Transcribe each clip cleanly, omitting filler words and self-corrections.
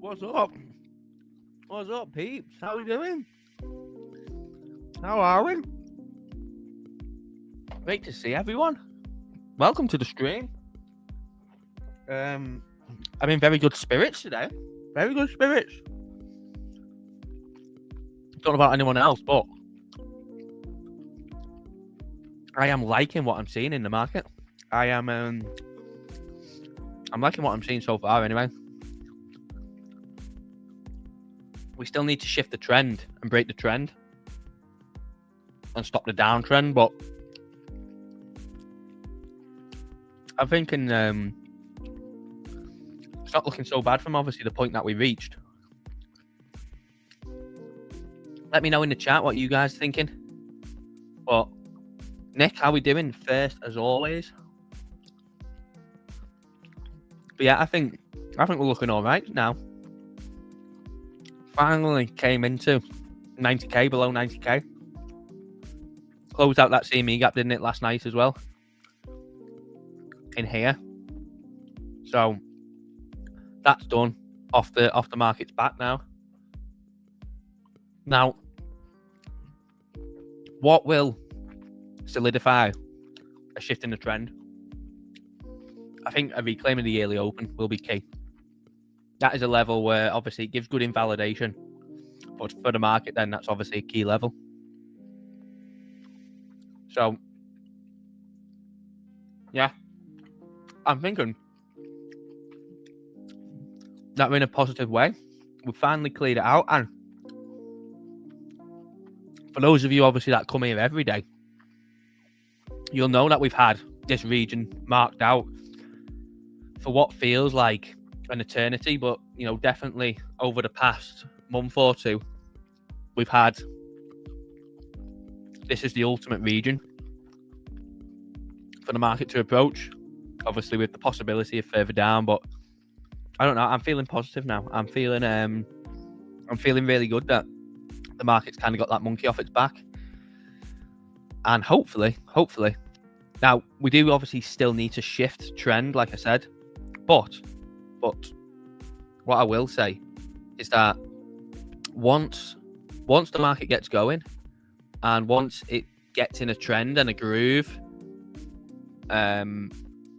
What's up? What's up, peeps? How we doing? How are we? Great to see everyone. Welcome to the stream. I'm in very good spirits today. Very good spirits. Don't know about anyone else, but I am liking what I'm seeing in the market. I'm liking what I'm seeing so far anyway. We still need to shift the trend and break the trend and stop the downtrend, but I'm thinking it's not looking so bad from obviously the point that we reached. Let me know in the chat what you guys are thinking. But Nick, how we doing? First as always. But yeah, I think we're looking all right now. Finally came into 90k, below 90k. Closed out that CME gap, didn't it, last night as well? In here. So that's done. Off the market's back now. Now, what will solidify a shift in the trend? I think a reclaim of the yearly open will be key. That is a level where obviously it gives good invalidation, but for the market, then that's obviously a key level. So, yeah, I'm thinking that we're in a positive way. We've finally cleared it out, and for those of you obviously that come here every day, you'll know that we've had this region marked out for what feels like an eternity, but you know, definitely over the past month or two, we've had this is the ultimate region for the market to approach, obviously with the possibility of further down, but I don't know, I'm feeling positive now. I'm feeling really good that the market's kind of got that monkey off its back, and hopefully now we do obviously still need to shift trend, like I said, but what I will say is that once the market gets going and once it gets in a trend and a groove,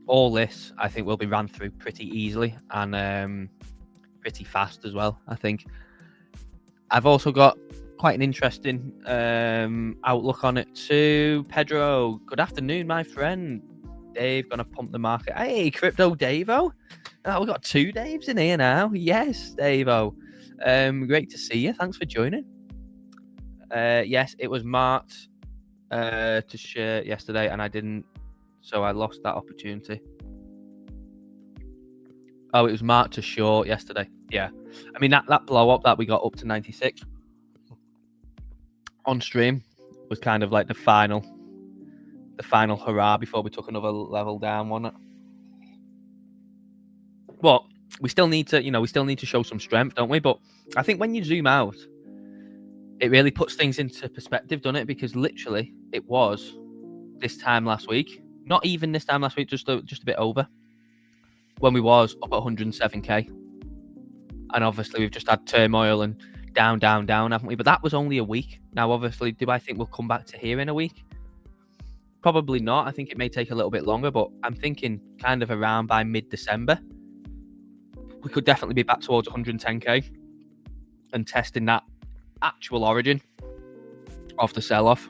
all this I think will be ran through pretty easily and pretty fast as well. I think I've also got quite an interesting outlook on it too. Pedro, good afternoon, my friend. Dave, gonna pump the market. Hey, Crypto Davo. Oh, we've got two Daves in here now. Yes, Davo. Great to see you. Thanks for joining. Yes, it was marked to share yesterday, and I didn't, so I lost that opportunity. Oh, it was marked to short yesterday. Yeah, I mean that blow up that we got up to 96 on stream was kind of like the final hurrah before we took another level down, wasn't it? But we still need to show some strength, don't we? But I think when you zoom out, it really puts things into perspective, doesn't it? Because literally, it was this time last week, not even this time last week, just a bit over, when we was up at 107k, and obviously we've just had turmoil and down, haven't we? But that was only a week. Now, obviously, do I think we'll come back to here in a week? Probably not. I think it may take a little bit longer, but I'm thinking kind of around by mid-December, we could definitely be back towards 110k and testing that actual origin of the sell-off.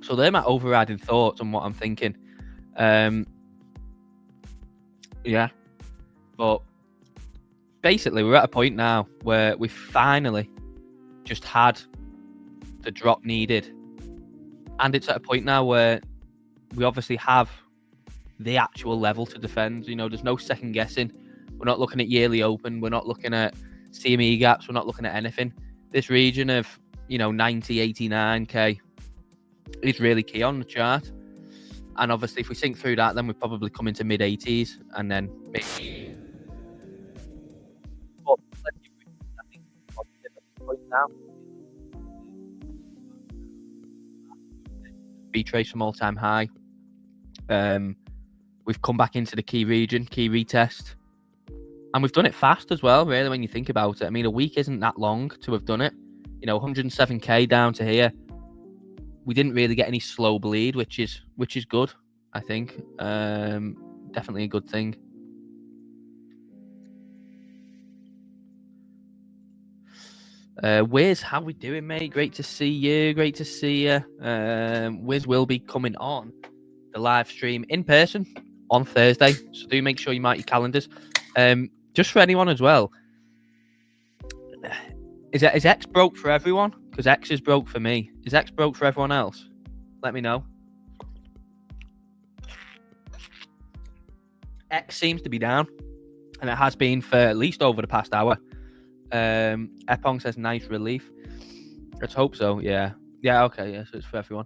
So they're my overriding thoughts on what I'm thinking. Yeah, but basically we're at a point now where we finally just had the drop needed, and it's at a point now where we obviously have the actual level to defend. You know, there's no second guessing. We're not looking at yearly open. We're not looking at CME gaps. We're not looking at anything. This region of, 90, 89k is really key on the chart. And obviously, if we sink through that, then we probably come into mid 80s and then maybe. But I think point now. Retrace from all-time high. We've come back into the key region, key retest. And we've done it fast as well, really, when you think about it. I mean, a week isn't that long to have done it. 107k down to here. We didn't really get any slow bleed, which is good, I think. Definitely a good thing. Wiz, how we doing, mate? Great to see you. Great to see you. Wiz will be coming on the live stream in person on Thursday, so do make sure you mark your calendars. Just for anyone as well, is X broke for everyone? Because X is broke for me. Is X broke for everyone else? Let me know. X seems to be down, and it has been for at least over the past hour. Epong says nice relief. Let's hope so. Yeah. Okay. Yeah. So it's for everyone.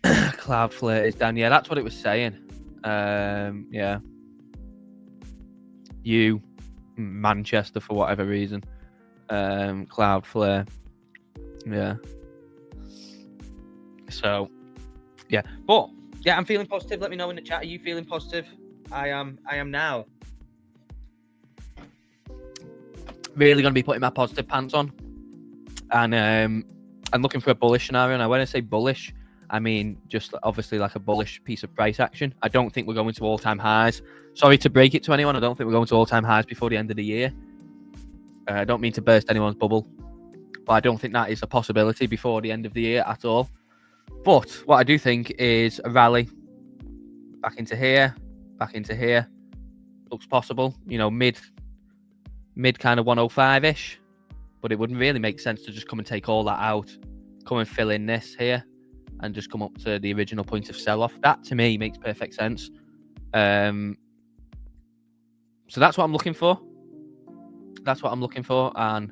Cloudflare is down. Yeah, that's what it was saying. Yeah. You, Manchester, for whatever reason. Cloudflare. Yeah. So, yeah. But yeah, I'm feeling positive. Let me know in the chat. Are you feeling positive? I am now. Really going to be putting my positive pants on, and I'm looking for a bullish scenario. Now, when I say bullish, I mean just obviously like a bullish piece of price action. I don't think we're going to all-time highs. Sorry to break it to anyone. I don't think we're going to all-time highs before the end of the year. I don't mean to burst anyone's bubble, but I don't think that is a possibility before the end of the year at all. But what I do think is a rally back into here, looks possible. Mid kind of 105-ish, but it wouldn't really make sense to just come and take all that out, come and fill in this here, and just come up to the original point of sell-off. That, to me, makes perfect sense. So that's what I'm looking for. And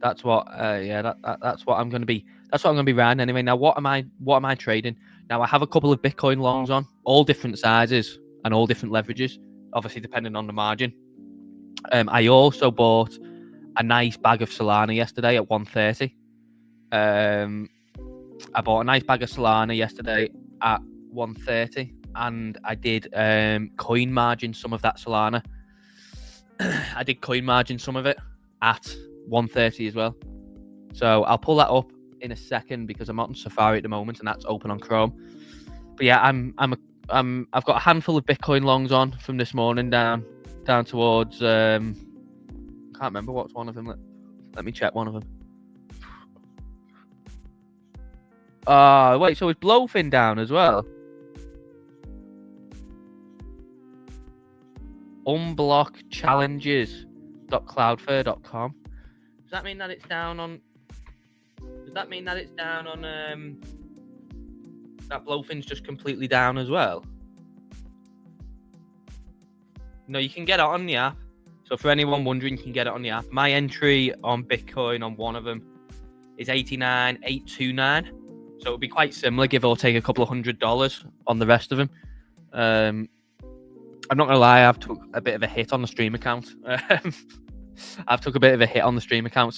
that's what that's what I'm going to be. That's what I'm going to be riding anyway. Now, what am I trading? Now, I have a couple of Bitcoin longs on, all different sizes and all different leverages, obviously depending on the margin. I also bought a nice bag of Solana yesterday at 130. I bought a nice bag of Solana yesterday at 130, and I did coin margin some of that Solana. I did coin margin some of it at 130 as well. So I'll pull that up in a second because I'm on Safari at the moment, and that's open on Chrome. But yeah, I've got a handful of Bitcoin longs on from this morning down towards I can't remember what's one of them. Let me check one of them. Wait, so is BLOFIN down as well? Unblockchallenges.cloudflare.com. Does that mean that it's down on that BLOFIN's just completely down as well? No, you can get it on the app. So for anyone wondering, you can get it on the app. My entry on Bitcoin on one of them is 89,829. So it would be quite similar, give or take a couple of $100 on the rest of them. I'm not going to lie, I've took a bit of a hit on the stream account. So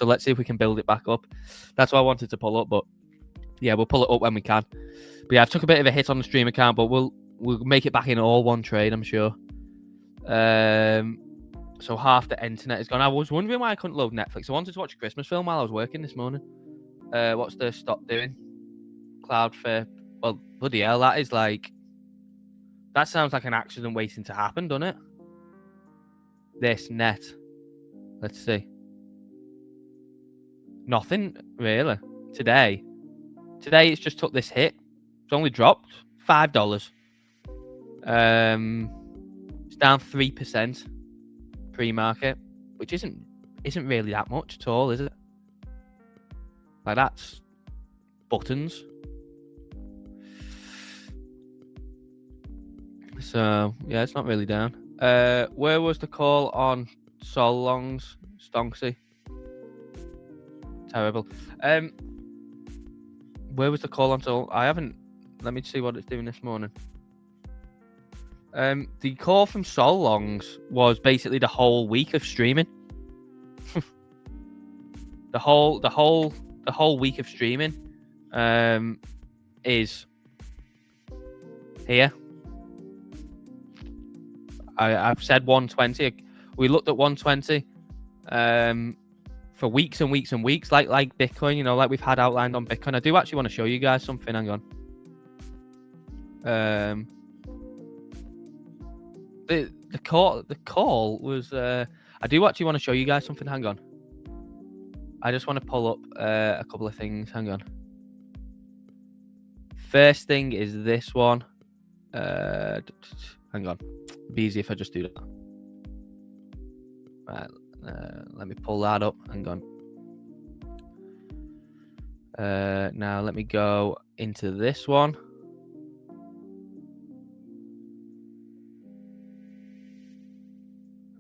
let's see if we can build it back up. That's what I wanted to pull up, but yeah, we'll pull it up when we can. But yeah, I've took a bit of a hit on the stream account, but we'll make it back in all one trade, I'm sure. So half the internet is gone. I was wondering why I couldn't load Netflix. I wanted to watch a Christmas film while I was working this morning. What's the stop doing? Cloudflare. Well, bloody hell, that sounds like an accident waiting to happen, doesn't it? This net. Let's see. Nothing really today. Today it's just took this hit. It's only dropped $5. It's down 3% pre-market, which isn't really that much at all, is it? Like, that's buttons. So yeah, it's not really down. Where was the call on Sol Longs? Stonksy. Terrible. Where was the call on Sol? I haven't. Let me see what it's doing this morning. The call from Sol Longs was basically the whole week of streaming. the whole week of streaming is here. I've said 120. We looked at 120 for weeks and weeks and weeks, like Bitcoin, you know, like we've had outlined on Bitcoin. I do actually want to show you guys something. Hang on. The call was I do actually want to show you guys something. Hang on. I just want to pull up a couple of things. Hang on. First thing is this one. Hang on. It'd be easy if I just do that. Right. Let me pull that up. Hang on. Now let me go into this one.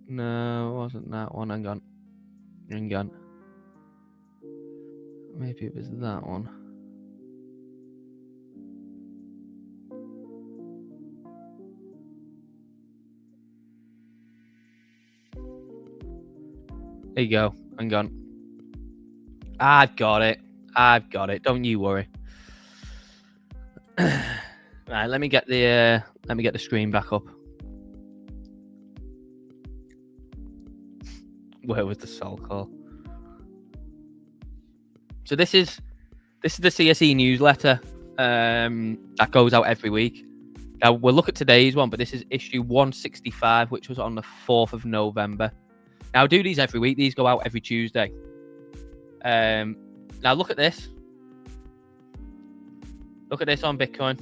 No, it wasn't that one. Hang on. Hang on. Maybe it was that one. There you go. Hang on. I've got it. Don't you worry. Right, let me get the screen back up. Where was the Sol call? So this is the CSE newsletter that goes out every week. Now we'll look at today's one, but this is issue 165, which was on the 4th of November. Now I do these every week. These go out every Tuesday. Now look at this. Look at this on Bitcoin.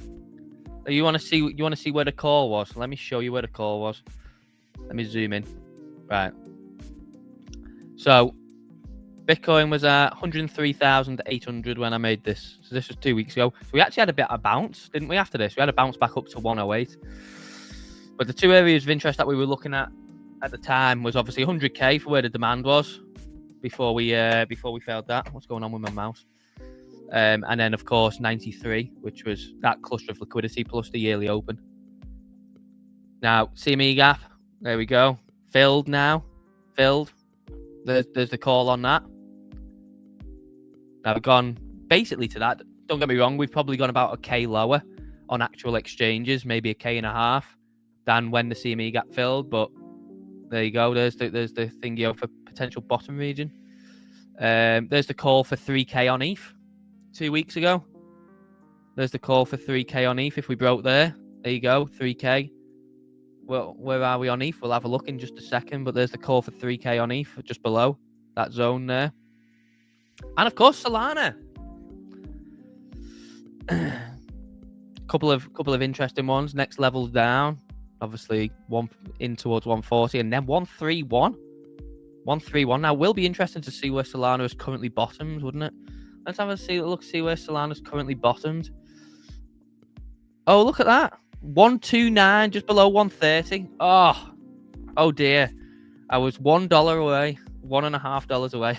You want to see where the call was? Let me show you where the call was. Let me zoom in. Right. So Bitcoin was at 103,800 when I made this. So this was 2 weeks ago. So we actually had a bit of a bounce, didn't we, after this? We had a bounce back up to 108. But the two areas of interest that we were looking at the time was obviously 100k for where the demand was before we failed that. What's going on with my mouse? And then of course 93, which was that cluster of liquidity plus the yearly open. Now CME gap, there we go, filled now, filled. There's the call on that. Now we've gone basically to that. Don't get me wrong, we've probably gone about a K lower on actual exchanges, maybe a K and a half than when the CME gap filled, but there you go. There's the thingy for potential bottom region. There's the call for 3k on ETH 2 weeks ago. There's the call for 3k on ETH. If we broke there you go, 3k. Well, where are we on ETH? We'll have a look in just a second. But there's the call for 3k on ETH just below that zone there. And of course, Solana. couple of interesting ones. Next level's down. Obviously, one in towards 140 and then 131. 131. Now, will be interesting to see where Solana is currently bottomed, wouldn't it? Let's have a see where Solana's currently bottomed. Oh, look at that. 129, just below 130. Oh dear. I was $1 away, $1.50 away.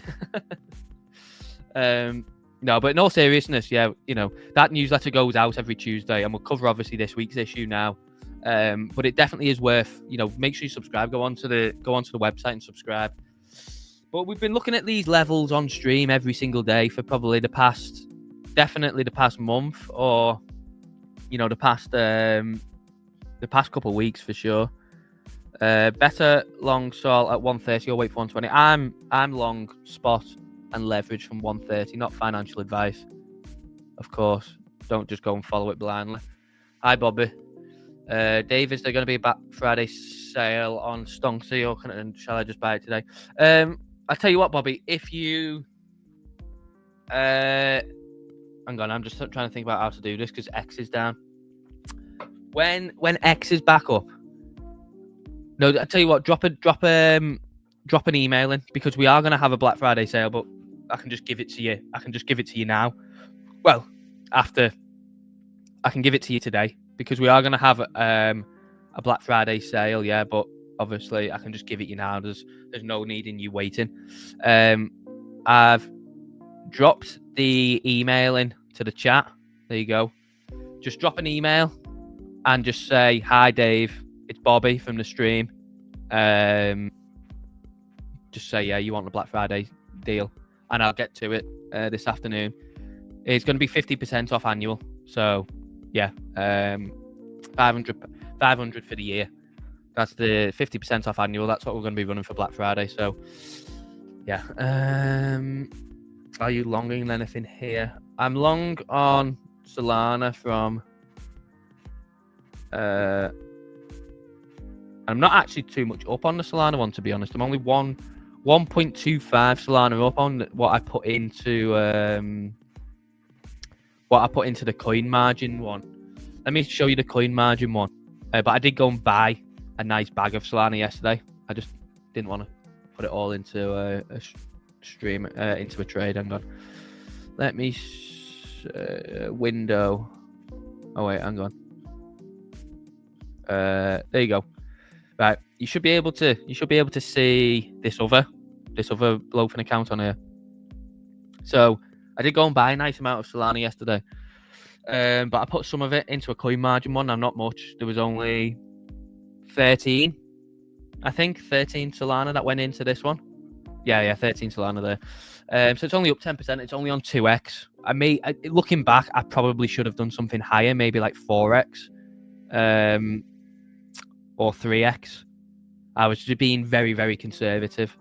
No, but in all seriousness, yeah, you know, that newsletter goes out every Tuesday, and we'll cover obviously this week's issue now. But it definitely is worth, you know, make sure you subscribe. Go onto the website and subscribe. But we've been looking at these levels on stream every single day for probably the past month, or you know, the past couple of weeks for sure. Better long Sol at 130 or wait for 120. I'm long spot and leverage from 130, not financial advice, of course. Don't just go and follow it blindly. Hi Bobby. Dave, is there going to be a Black Friday sale on Stonksy, or shall I just buy it today? I'll tell you what, Bobby, if you... hang on, I'm just trying to think about how to do this because X is down. When X is back up... No, I'll tell you what, drop an email in, because we are going to have a Black Friday sale, but I can just give it to you. I can just give it to you now. Well, after... I can give it to you today, because we are going to have a Black Friday sale, yeah, but obviously I can just give it you now. There's no need in you waiting. I've dropped the email in to the chat. There you go. Just drop an email and just say, hi Dave, it's Bobby from the stream. Just say, yeah, you want the Black Friday deal, and I'll get to it this afternoon. It's going to be 50% off annual. So yeah, 500 for the year. That's the 50% off annual. That's what we're going to be running for Black Friday. So, yeah. Are you longing anything here? I'm long on Solana from. I'm not actually too much up on the Solana one, to be honest. I'm only 1.25 Solana up on what I put into the coin margin one. Let me show you the coin margin one. But I did go and buy a nice bag of Solana yesterday. I just didn't want to put it all into a stream, into a trade. Hang on. Let me window. Oh wait, hang on. There you go. Right, you should be able to see this other BLOFIN account on here. So I did go and buy a nice amount of Solana yesterday, but I put some of it into a coin margin one. And not much. There was only 13, I think 13 Solana that went into this one. Yeah, 13 Solana there. So it's only up 10%. It's only on 2x. Looking back, I probably should have done something higher, maybe like 4x, or 3x. I was just being very, very conservative.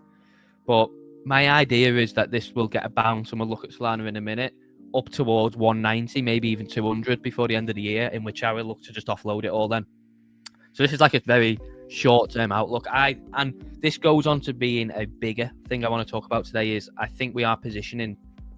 But my idea is that this will get a bounce, and we'll look at Solana in a minute, up towards 190, maybe even 200 before the end of the year, in which I will look to just offload it all then. So this is like a very short-term outlook. And this goes on to being a bigger thing I want to talk about today. Is I think we are positioning,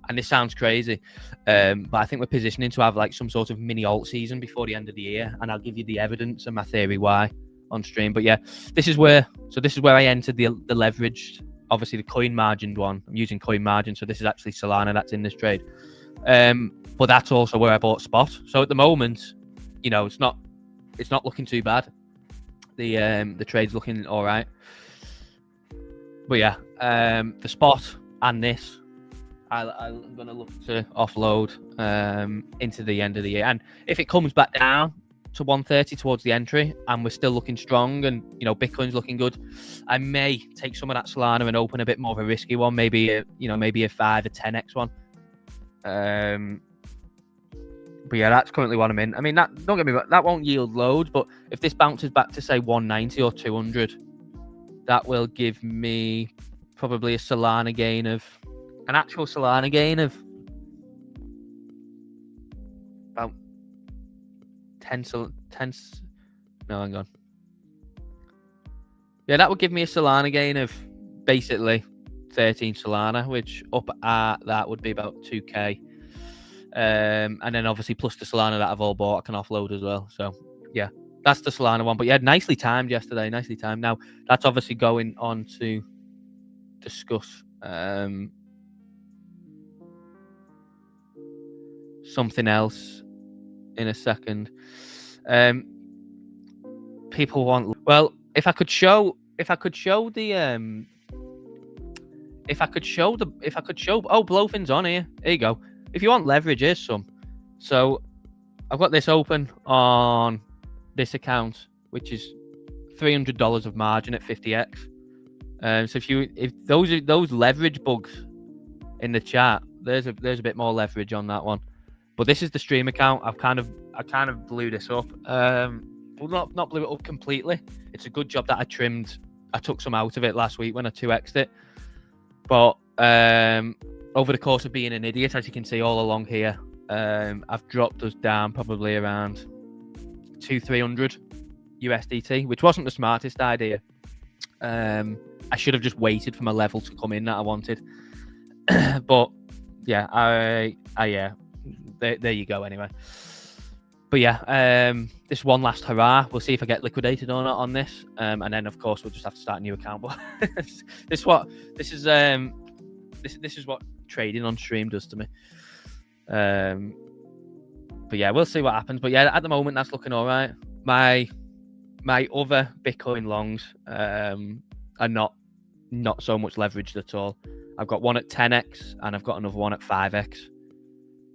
and this sounds crazy, but I think we're positioning to have like some sort of mini alt season before the end of the year, and I'll give you the evidence and my theory why on stream. But yeah, this is where I entered the leveraged, obviously the coin margined one. I'm using coin margin, so this is actually Solana that's in this trade. But that's also where I bought spot. So at the moment, it's not looking too bad. The trade's looking all right. But yeah, the spot and this, I'm going to look to offload into the end of the year. And if it comes back down to 130 towards the entry, and we're still looking strong, and Bitcoin's looking good, I may take some of that Solana and open a bit more of a risky one, maybe a 5 or 10x one. But yeah, that's currently what I'm in. I mean, don't get me wrong, that won't yield loads, but if this bounces back to say 190 or 200, that will give me probably an actual Solana gain of about 10. No, hang on. Yeah, that would give me a Solana gain of basically 13 Solana, which up at that would be about 2k. And then obviously plus the Solana that I've all bought, I can offload as well. So yeah, that's the Solana one. But yeah, nicely timed yesterday. Nicely timed. Now that's obviously going on to discuss something else in a second. People want, well, if I could show oh, BLOFIN's on here. There you go. If you want leverage, here's some. So I've got this open on this account, which is $300 of margin at 50x. So if those leverage bugs in the chat, there's a bit more leverage on that one. But this is the stream account. I kind of blew this up. Well, not blew it up completely. It's a good job that I took some out of it last week when I 2x'd it. But over the course of being an idiot, as you can see all along here, I've dropped us down probably around 200-300 USDT, which wasn't the smartest idea. I should have just waited for my level to come in that I wanted. But yeah, there you go anyway. But yeah, this one last hurrah. We'll see if I get liquidated or not on this, and then of course we'll just have to start a new account. But this is what trading on stream does to me. But yeah, we'll see what happens. But yeah, at the moment that's looking all right. My other Bitcoin longs are not so much leveraged at all. I've got one at 10x and I've got another one at 5x.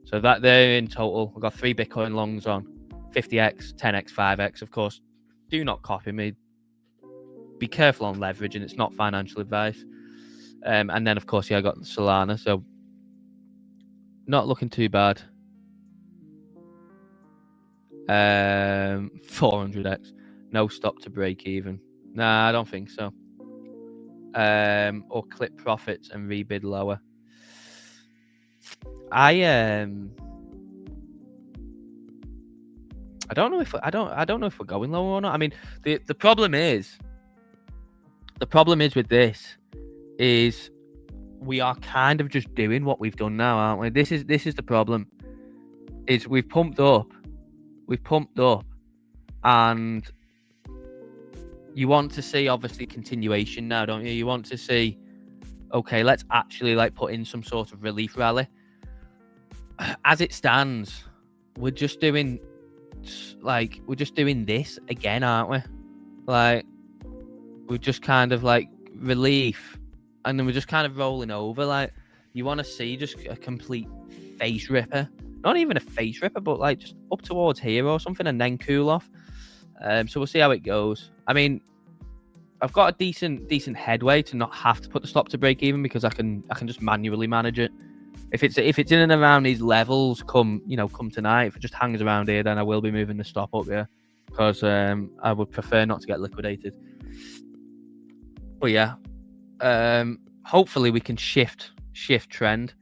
So that there in total, I've got 3 Bitcoin longs on 50x, 10x, 5x. Of course, do not copy me. Be careful on leverage, and it's not financial advice. And then, of course, yeah, I got Solana. So not looking too bad. 400x. No stop to break even. Nah, I don't think so. Or clip profits and rebid lower. I don't know if we're going lower or not. I mean, the problem is with this is we are kind of just doing what we've done now, aren't we? This is the problem. Is we've pumped up, and you want to see obviously continuation now, don't you? You want to see, okay, let's actually like put in some sort of relief rally. As it stands, we're just doing this again, aren't we? Like, we're just kind of like relief, and then we're just kind of rolling over. Like, you want to see just a complete face ripper, not even a face ripper, but like just up towards here or something, and then cool off. So we'll see how it goes. I mean, I've got a decent headway to not have to put the stop to break even, because I can just manually manage it. If it's in and around these levels come tonight, if it just hangs around here, then I will be moving the stop up here, because I would prefer not to get liquidated. But yeah, hopefully we can shift trend.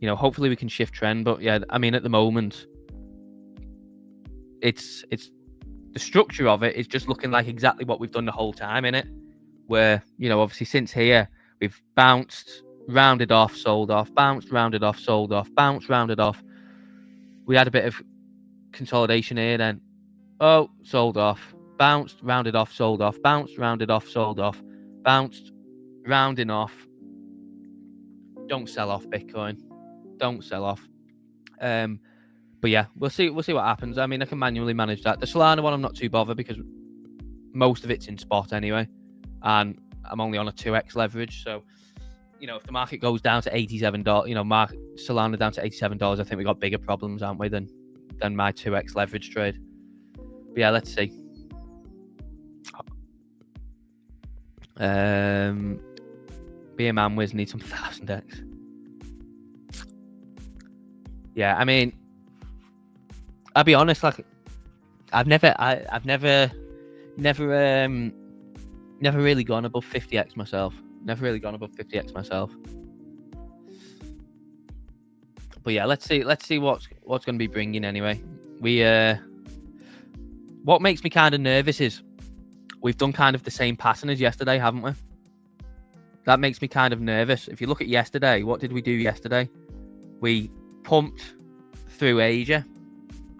Hopefully we can shift trend. But yeah, I mean, at the moment, it's the structure of it is just looking like exactly what we've done the whole time, innit? Where, obviously since here, we've bounced, rounded off, sold off, bounced, rounded off, sold off, bounced, rounded off. We had a bit of consolidation here, then, sold off, bounced, rounded off, sold off, bounced, rounded off, sold off, bounced, rounding off. Don't sell off Bitcoin. Don't sell off. But yeah, we'll see what happens. I mean, I can manually manage that. The Solana one, I'm not too bothered, because most of it's in spot anyway, and I'm only on a 2x leverage. So, if the market goes down to $87, Solana down to $87, I think we got bigger problems, aren't we, than my 2x leverage trade. But yeah, let's see. Be a man, Wiz, need some 1000x. Yeah, I mean, I'll be honest, like, I've never really gone above 50x myself. But yeah, let's see what's going to be bringing anyway. What makes me kind of nervous is we've done kind of the same pattern as yesterday, haven't we? That makes me kind of nervous. If you look at yesterday, what did we do yesterday? We pumped through Asia.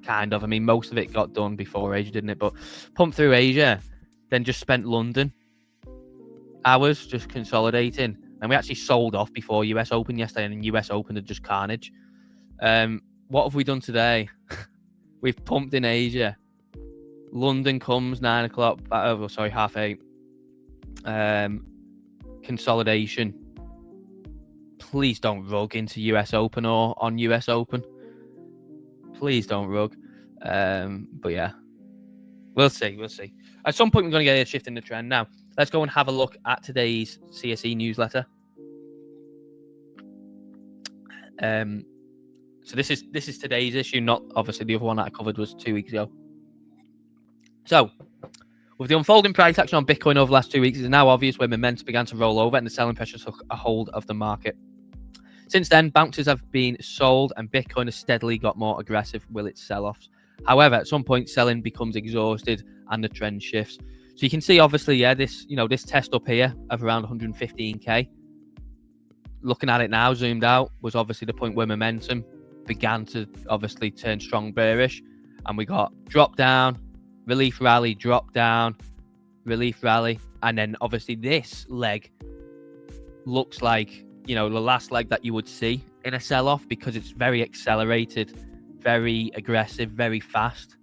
Kind of. I mean, most of it got done before Asia, didn't it? But pumped through Asia, then just spent London hours just consolidating. And we actually sold off before US Open yesterday, and US Open had just carnage. What have we done today? We've pumped in Asia. London comes 9 o'clock. Sorry, 8:30. Consolidation. Please don't rug into US Open or on US Open. Please don't rug. But yeah, we'll see. At some point, we're going to get a shift in the trend. Now, let's go and have a look at today's CSE newsletter. So this is today's issue, not obviously the other one that I covered was 2 weeks ago. So, with the unfolding price action on Bitcoin over the last 2 weeks, it is now obvious where momentum began to roll over and the selling pressure took a hold of the market. Since then, bounces have been sold and Bitcoin has steadily got more aggressive with its sell-offs. However, at some point, selling becomes exhausted and the trend shifts. So you can see, obviously, yeah, this test up here of around 115k. Looking at it now, zoomed out, was obviously the point where momentum began to obviously turn strong bearish, and we got drop down, relief rally, drop down, relief rally, and then obviously this leg looks like, the last leg that you would see in a sell-off, because it's very accelerated, very aggressive, very fast.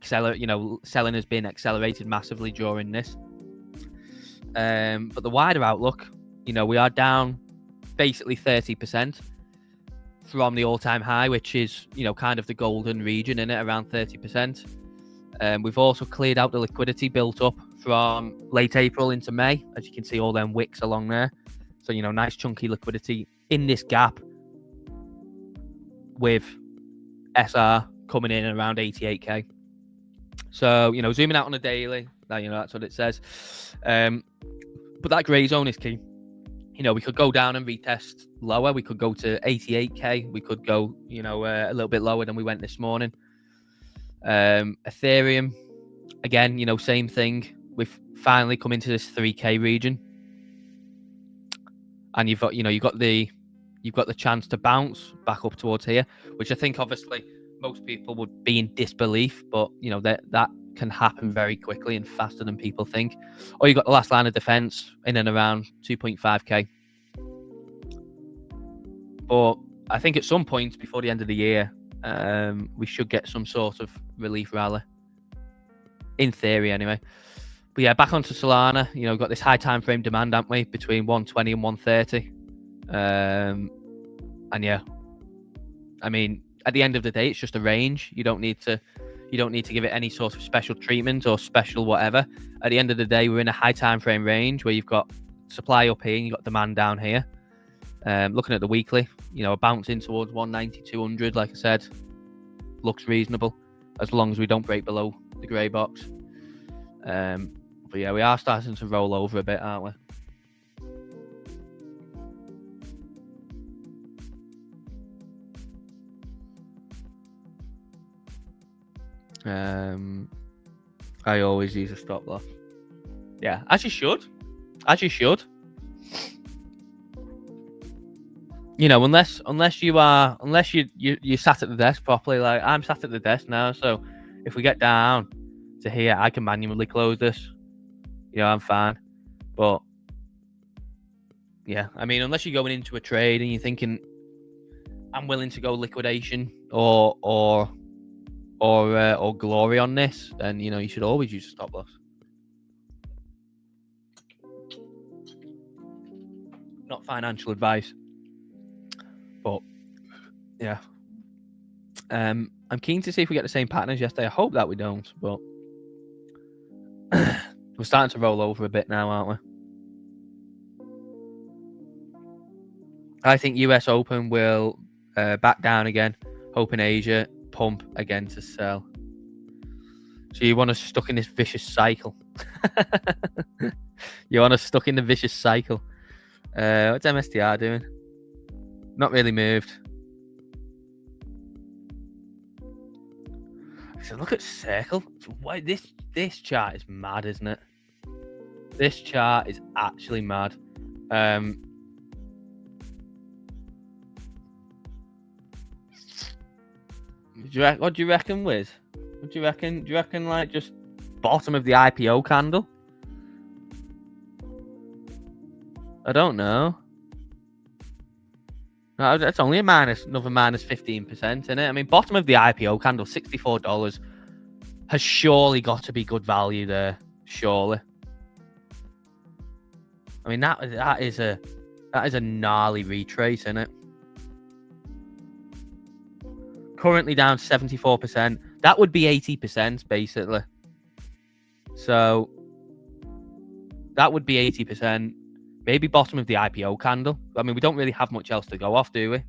Selling has been accelerated massively during this. But the wider outlook, we are down basically 30% from the all-time high, which is, kind of the golden region in it, around 30%. We've also cleared out the liquidity built up from late April into May, as you can see all them wicks along there. So, nice chunky liquidity in this gap, with SR coming in around 88k. So, zooming out on a daily, That's what it says. But that grey zone is key. We could go down and retest lower. We could go to 88k. We could go, a little bit lower than we went this morning. Ethereum, again, same thing. We've finally come into this 3k region, and you've got the chance to bounce back up towards here, which I think obviously most people would be in disbelief, but that can happen very quickly and faster than people think. Or you've got the last line of defense in and around 2.5k. But I think at some point before the end of the year, we should get some sort of relief rally. In theory, anyway. But yeah, back onto Solana. We've got this high time frame demand, haven't we, between 120 and 130. And yeah, I mean, at the end of the day, it's just a range. You don't need to give it any sort of special treatment or special whatever. At the end of the day, we're in a high time frame range where you've got supply up here and you've got demand down here. Looking at the weekly, a bounce in towards 190, 200, like I said, looks reasonable as long as we don't break below the grey box. But yeah, we are starting to roll over a bit, aren't we? I always use a stop loss. Yeah, as you should. Unless you sat at the desk properly, like I'm sat at the desk now, so if we get down to here, I can manually close this. I'm fine. But yeah, I mean, unless you're going into a trade and you're thinking, I'm willing to go liquidation or glory on this, then you should always use a stop loss. Not financial advice, but yeah. I'm keen to see if we get the same pattern as yesterday. I hope that we don't, but we're starting to roll over a bit now, aren't we? I think US Open will back down again. Open Asia, pump again to sell. So you want us stuck in this vicious cycle. You want us stuck in the vicious cycle. What's MSTR doing? Not really moved. So look at Circle. Why this chart is mad, isn't it? This chart is actually mad. What do you reckon, Wiz? What do you reckon? Do you reckon like just bottom of the IPO candle? I don't know. No, that's only another minus 15%, isn't it? I mean, bottom of the IPO candle, $64, has surely got to be good value there. Surely. I mean, that is a gnarly retrace, isn't it? Currently down 74%. That would be 80%, basically. So that would be 80%. Maybe bottom of the IPO candle. I mean, we don't really have much else to go off, do we?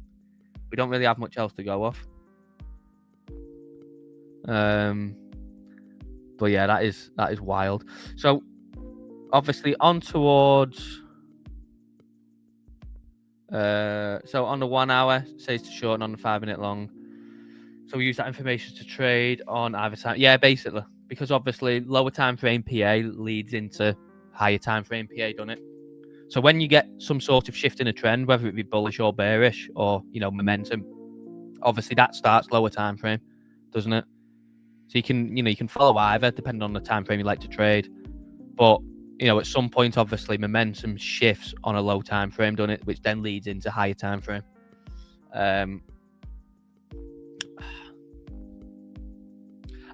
We don't really have much else to go off. But yeah, that is wild. So obviously on towards. So on the 1 hour, says to short, and on the 5 minute long. So we use that information to trade on either time. Yeah, basically, because obviously lower time frame PA leads into higher time frame PA, doesn't it? So when you get some sort of shift in a trend, whether it be bullish or bearish or momentum, obviously that starts lower time frame, doesn't it? So you can follow either depending on the time frame you like to trade. But at some point, obviously momentum shifts on a low time frame, doesn't it? Which then leads into higher time frame.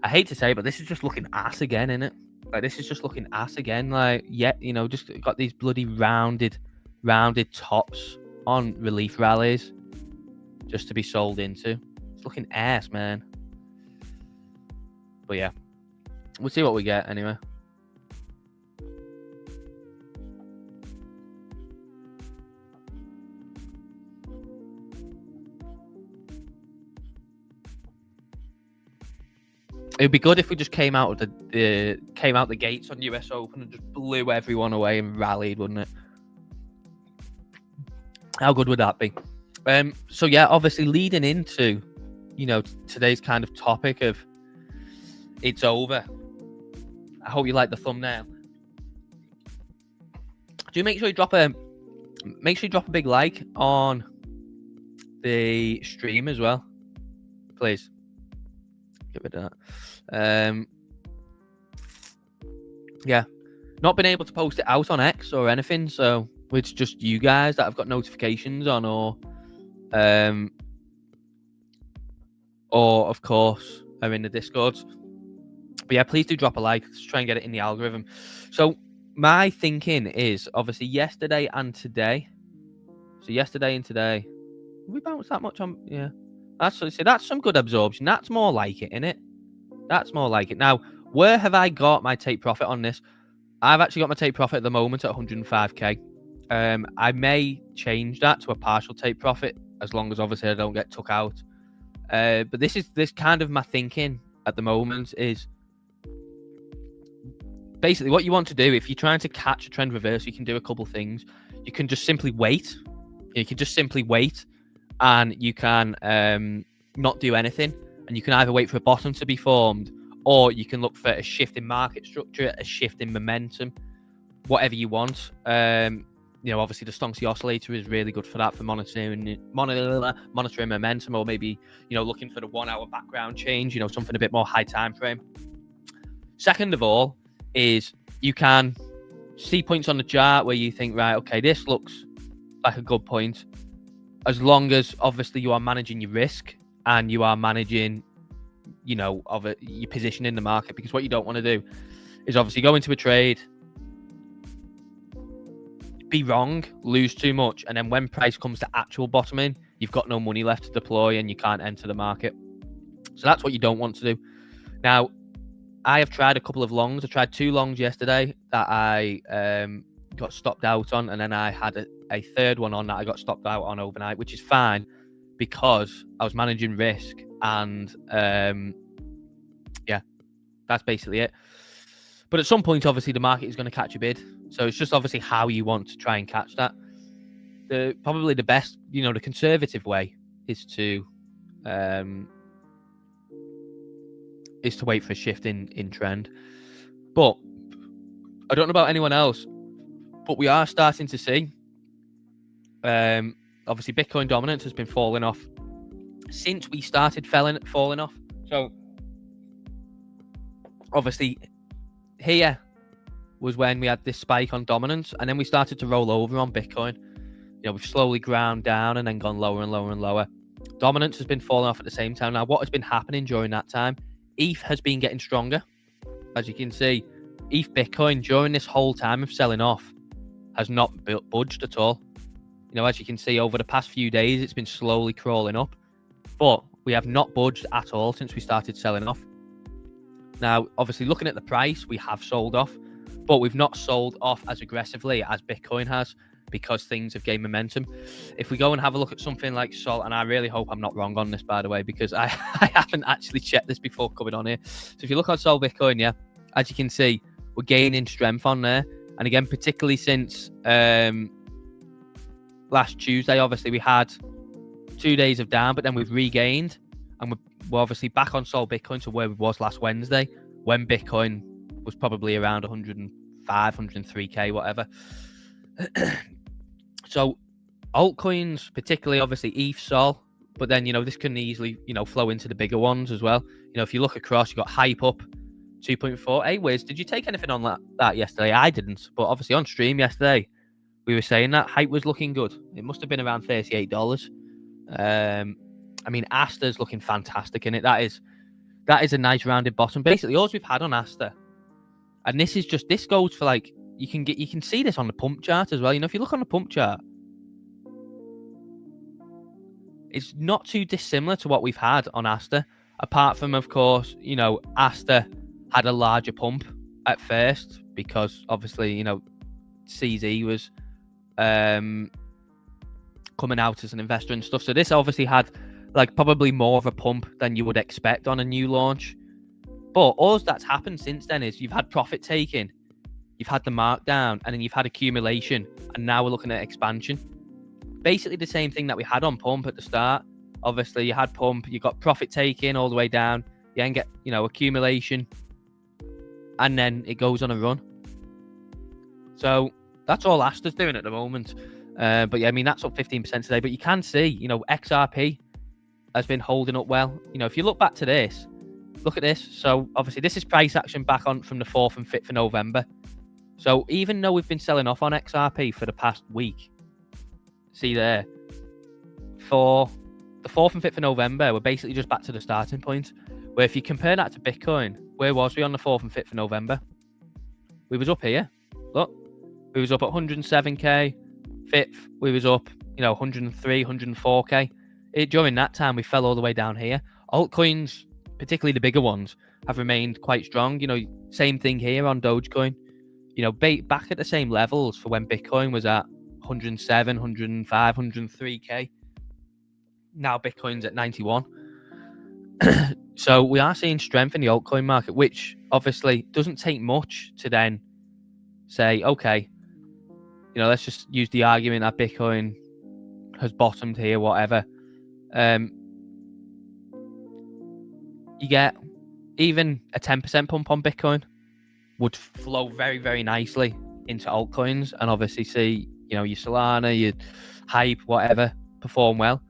I hate to say, but this is just looking ass again, isn't it? Like this is just looking ass again. Like just got these bloody rounded tops on relief rallies just to be sold into. It's looking ass, man. But yeah, we'll see what we get anyway. It'd be good if we just came out of the gates on US Open and just blew everyone away and rallied, wouldn't it? How good would that be? So yeah, obviously leading into, today's kind of topic of it's over. I hope you like the thumbnail. Do make sure you drop a big like on the stream as well, please. Get rid of that. Yeah, not been able to post it out on X or anything, so it's just you guys that have got notifications on, or of course are in the Discord. But yeah, please do drop a like. Let's try and get it in the algorithm. So my thinking is obviously yesterday and today. So yesterday and today, have we bounced that much on? Yeah, that's some good absorption. That's more like it, innit? That's more like it. Now, where have I got my take profit on this? I've actually got my take profit at the moment at 105k. I may change that to a partial take profit as long as obviously I don't get took out. But this kind of my thinking at the moment is basically what you want to do if you're trying to catch a trend reverse. You can do a couple things. You can just simply wait. You can just simply wait, and you can not do anything. And you can either wait for a bottom to be formed, or you can look for a shift in market structure, a shift in momentum, whatever you want. Obviously the Stonksy oscillator is really good for that, for monitoring momentum, or maybe, looking for the 1 hour background change, something a bit more high time frame. Second of all is you can see points on the chart where you think, right, okay, this looks like a good point, as long as obviously you are managing your risk and you are managing, your position in the market. Because what you don't want to do is obviously go into a trade, be wrong, lose too much, and then when price comes to actual bottoming, you've got no money left to deploy and you can't enter the market. So that's what you don't want to do. Now, I have tried a couple of longs. I tried 2 longs yesterday that I got stopped out on, and then I had a third one on that I got stopped out on overnight, which is fine because I was managing risk, and yeah, that's basically it. But at some point, obviously, the market is going to catch a bid. So it's just obviously how you want to try and catch that. Probably the best, the conservative way is to wait for a shift in trend. But I don't know about anyone else, but we are starting to see, obviously, Bitcoin dominance has been falling off since we started falling off. So obviously here was when we had this spike on dominance, and then we started to roll over on Bitcoin. We've slowly ground down and then gone lower and lower and lower. Dominance has been falling off at the same time. Now, what has been happening during that time? ETH has been getting stronger. As you can see, ETH Bitcoin during this whole time of selling off has not budged at all. As you can see, over the past few days, it's been slowly crawling up, but we have not budged at all since we started selling off. Now, obviously, looking at the price, we have sold off, but we've not sold off as aggressively as Bitcoin has, because things have gained momentum. If we go and have a look at something like Sol, and I really hope I'm not wrong on this, by the way, because I haven't actually checked this before coming on here. So if you look on Sol Bitcoin, yeah, as you can see, we're gaining strength on there. And again, particularly since last Tuesday, obviously we had 2 days of down, but then we've regained, and we're obviously back on Sol Bitcoin to where we was last Wednesday, when Bitcoin was probably around 105, 103k, whatever. So altcoins, particularly obviously ETH, Sol, but then, this can easily, flow into the bigger ones as well. If you look across, you've got Hype up 2.4. Hey, Wiz, did you take anything on that yesterday? I didn't, but obviously on stream yesterday, we were saying that Hype was looking good. It must have been around $38. I mean, Asta's looking fantastic in it. That is a nice rounded bottom. Basically, all we've had on Asta, and this goes for like, you can see this on the pump chart as well. If you look on the pump chart, it's not too dissimilar to what we've had on Asta, apart from, of course, Asta had a larger pump at first because obviously, CZ was coming out as an investor and stuff. So this obviously had like probably more of a pump than you would expect on a new launch. But all that's happened since then is you've had profit taking, you've had the markdown, and then you've had accumulation, and now we're looking at expansion. Basically the same thing that we had on pump at the start. Obviously, you had pump, you got profit taking all the way down, you then get, accumulation, and then it goes on a run. So that's all Asta's doing at the moment. But yeah, I mean, that's up 15% today. But you can see, XRP has been holding up well. If you look back to this, look at this. So obviously, this is price action back on from the 4th and 5th of November. So even though we've been selling off on XRP for the past week, see there, for the 4th and 5th of November, we're basically just back to the starting point. Where if you compare that to Bitcoin, where was we on the 4th and 5th of November? We was up here. Look, we was up at 107k. 5th, we was up, 103, 104k. During that time, we fell all the way down here. Altcoins, particularly the bigger ones, have remained quite strong. Same thing here on Dogecoin. Back at the same levels for when Bitcoin was at 107, 105, 103k. Now Bitcoin's at 91. So we are seeing strength in the altcoin market, which obviously doesn't take much to then say, okay, let's just use the argument that Bitcoin has bottomed here, whatever. You get even a 10% pump on Bitcoin would flow very, very nicely into altcoins, and obviously see, your Solana, your Hype, whatever, perform well.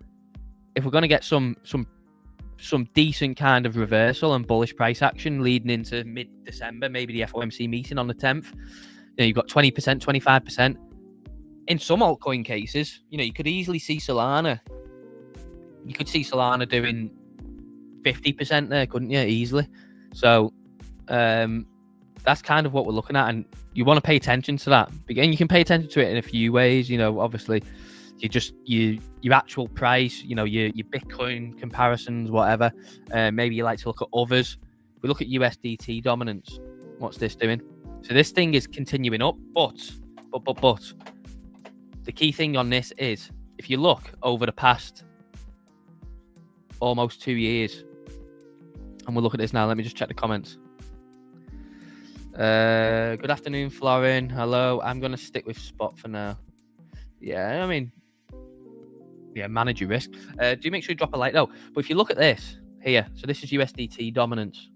If we're going to get some decent kind of reversal and bullish price action leading into mid-December, maybe the FOMC meeting on the 10th, you've got 20%, 25%. In some altcoin cases, you could easily see Solana. You could see Solana doing 50% there, couldn't you? Easily. So that's kind of what we're looking at, and you want to pay attention to that. Again, you can pay attention to it in a few ways. Obviously, your actual price, your Bitcoin comparisons, whatever. Maybe you like to look at others. If we look at USDT dominance, what's this doing? So this thing is continuing up, but the key thing on this is, if you look over the past almost 2 years, and we'll look at this now. Let me just check the comments. Good afternoon, Florin. Hello. I'm going to stick with spot for now. Yeah, I mean, manage your risk. Do make sure you drop a like though. But if you look at this here, so this is USDT dominance.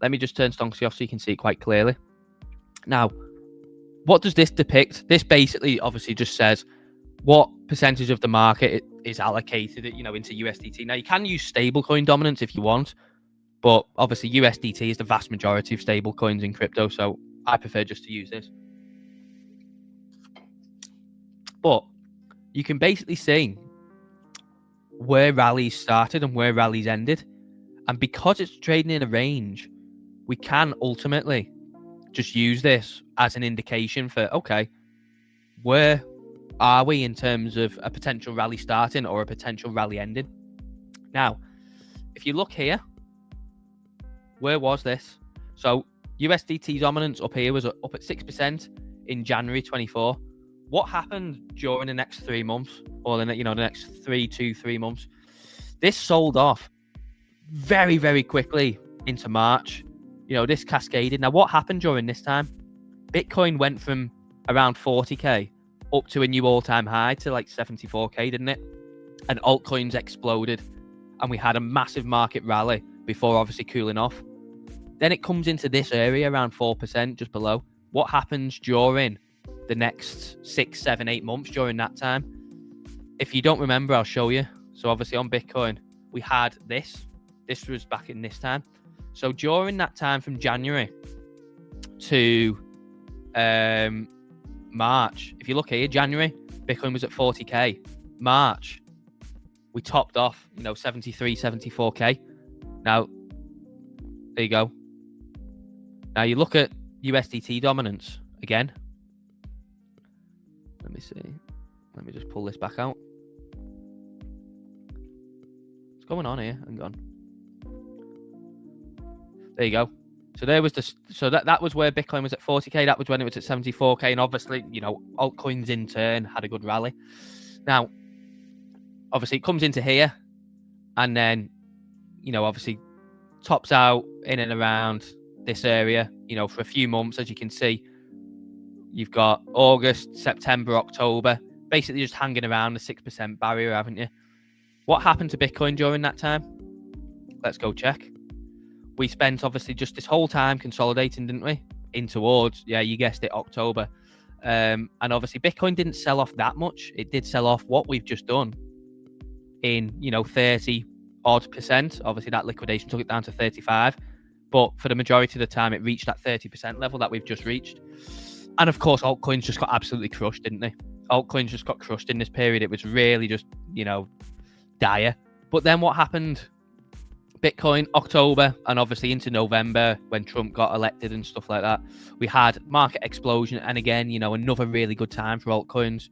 Let me just turn Stonksy off so you can see it quite clearly. Now, what does this depict? This basically obviously just says what percentage of the market is allocated, into USDT. Now, you can use stablecoin dominance if you want, but obviously USDT is the vast majority of stablecoins in crypto, so I prefer just to use this. But you can basically see where rallies started and where rallies ended. And because it's trading in a range, we can ultimately just use this as an indication for, okay, where are we in terms of a potential rally starting or a potential rally ending? Now, if you look here, where was this? So USDT dominance up here was up at 6% in January 24. What happened during the next 3 months, or the next 3 months? This sold off very, very quickly into March. This cascaded. Now, what happened during this time? Bitcoin went from around 40k up to a new all-time high to like 74k, didn't it? And altcoins exploded, and we had a massive market rally before obviously cooling off. Then it comes into this area around 4%, just below. What happens during the next 6, 7, 8 months during that time? If you don't remember, I'll show you. So obviously on Bitcoin, we had this. This was back in this time. So during that time from January to March, if you look here, January, Bitcoin was at 40k. March, we topped off, 73, 74k. Now, there you go. Now you look at USDT dominance again. Let me see. Let me just pull this back out. What's going on here? Hang on. There you go. So there was that was where Bitcoin was at 40k. That was when it was at 74k, and obviously, altcoins in turn had a good rally. Now, obviously, it comes into here, and then, obviously tops out in and around this area, for a few months. As you can see, you've got August, September, October, basically just hanging around the 6% barrier, haven't you? What happened to Bitcoin during that time? Let's go check. We spent obviously just this whole time consolidating, didn't we? In towards, yeah, you guessed it, October. And obviously Bitcoin didn't sell off that much. It did sell off what we've just done in, 30-odd%. Obviously that liquidation took it down to 35. But for the majority of the time, it reached that 30% level that we've just reached. And of course, altcoins just got absolutely crushed, didn't they? Altcoins just got crushed in this period. It was really just, dire. But then what happened? Bitcoin, October, and obviously into November when Trump got elected and stuff like that, we had market explosion. And again, another really good time for altcoins.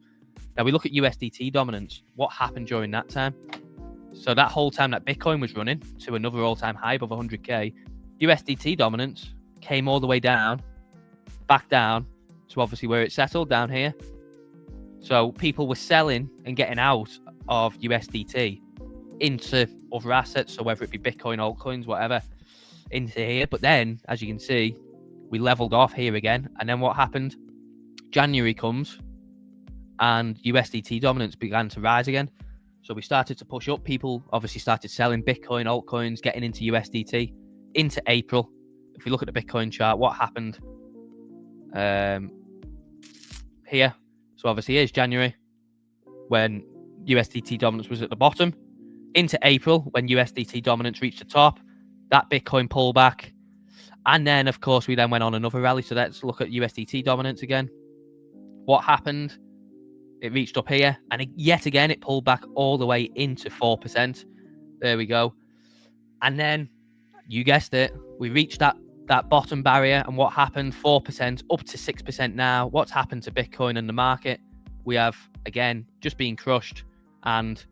Now we look at USDT dominance. What happened during that time? So that whole time that Bitcoin was running to another all-time high above 100K, USDT dominance came all the way down, back down to obviously where it settled down here. So people were selling and getting out of USDT into other assets, so whether it be Bitcoin, altcoins, whatever, into here. But then, as you can see, we leveled off here again. And then what happened? January comes and USDT dominance began to rise again. So we started to push up. People obviously started selling Bitcoin, altcoins, getting into USDT into April. If we look at the Bitcoin chart, what happened here? So obviously here's January when USDT dominance was at the bottom, into April when USDT dominance reached the top, that Bitcoin pullback. And then, of course, we then went on another rally. So let's look at USDT dominance again. What happened? It reached up here, and yet again, it pulled back all the way into 4%. There we go. And then, you guessed it, we reached that bottom barrier, and what happened? 4% up to 6% now. What's happened to Bitcoin and the market? We have, again, just been crushed, and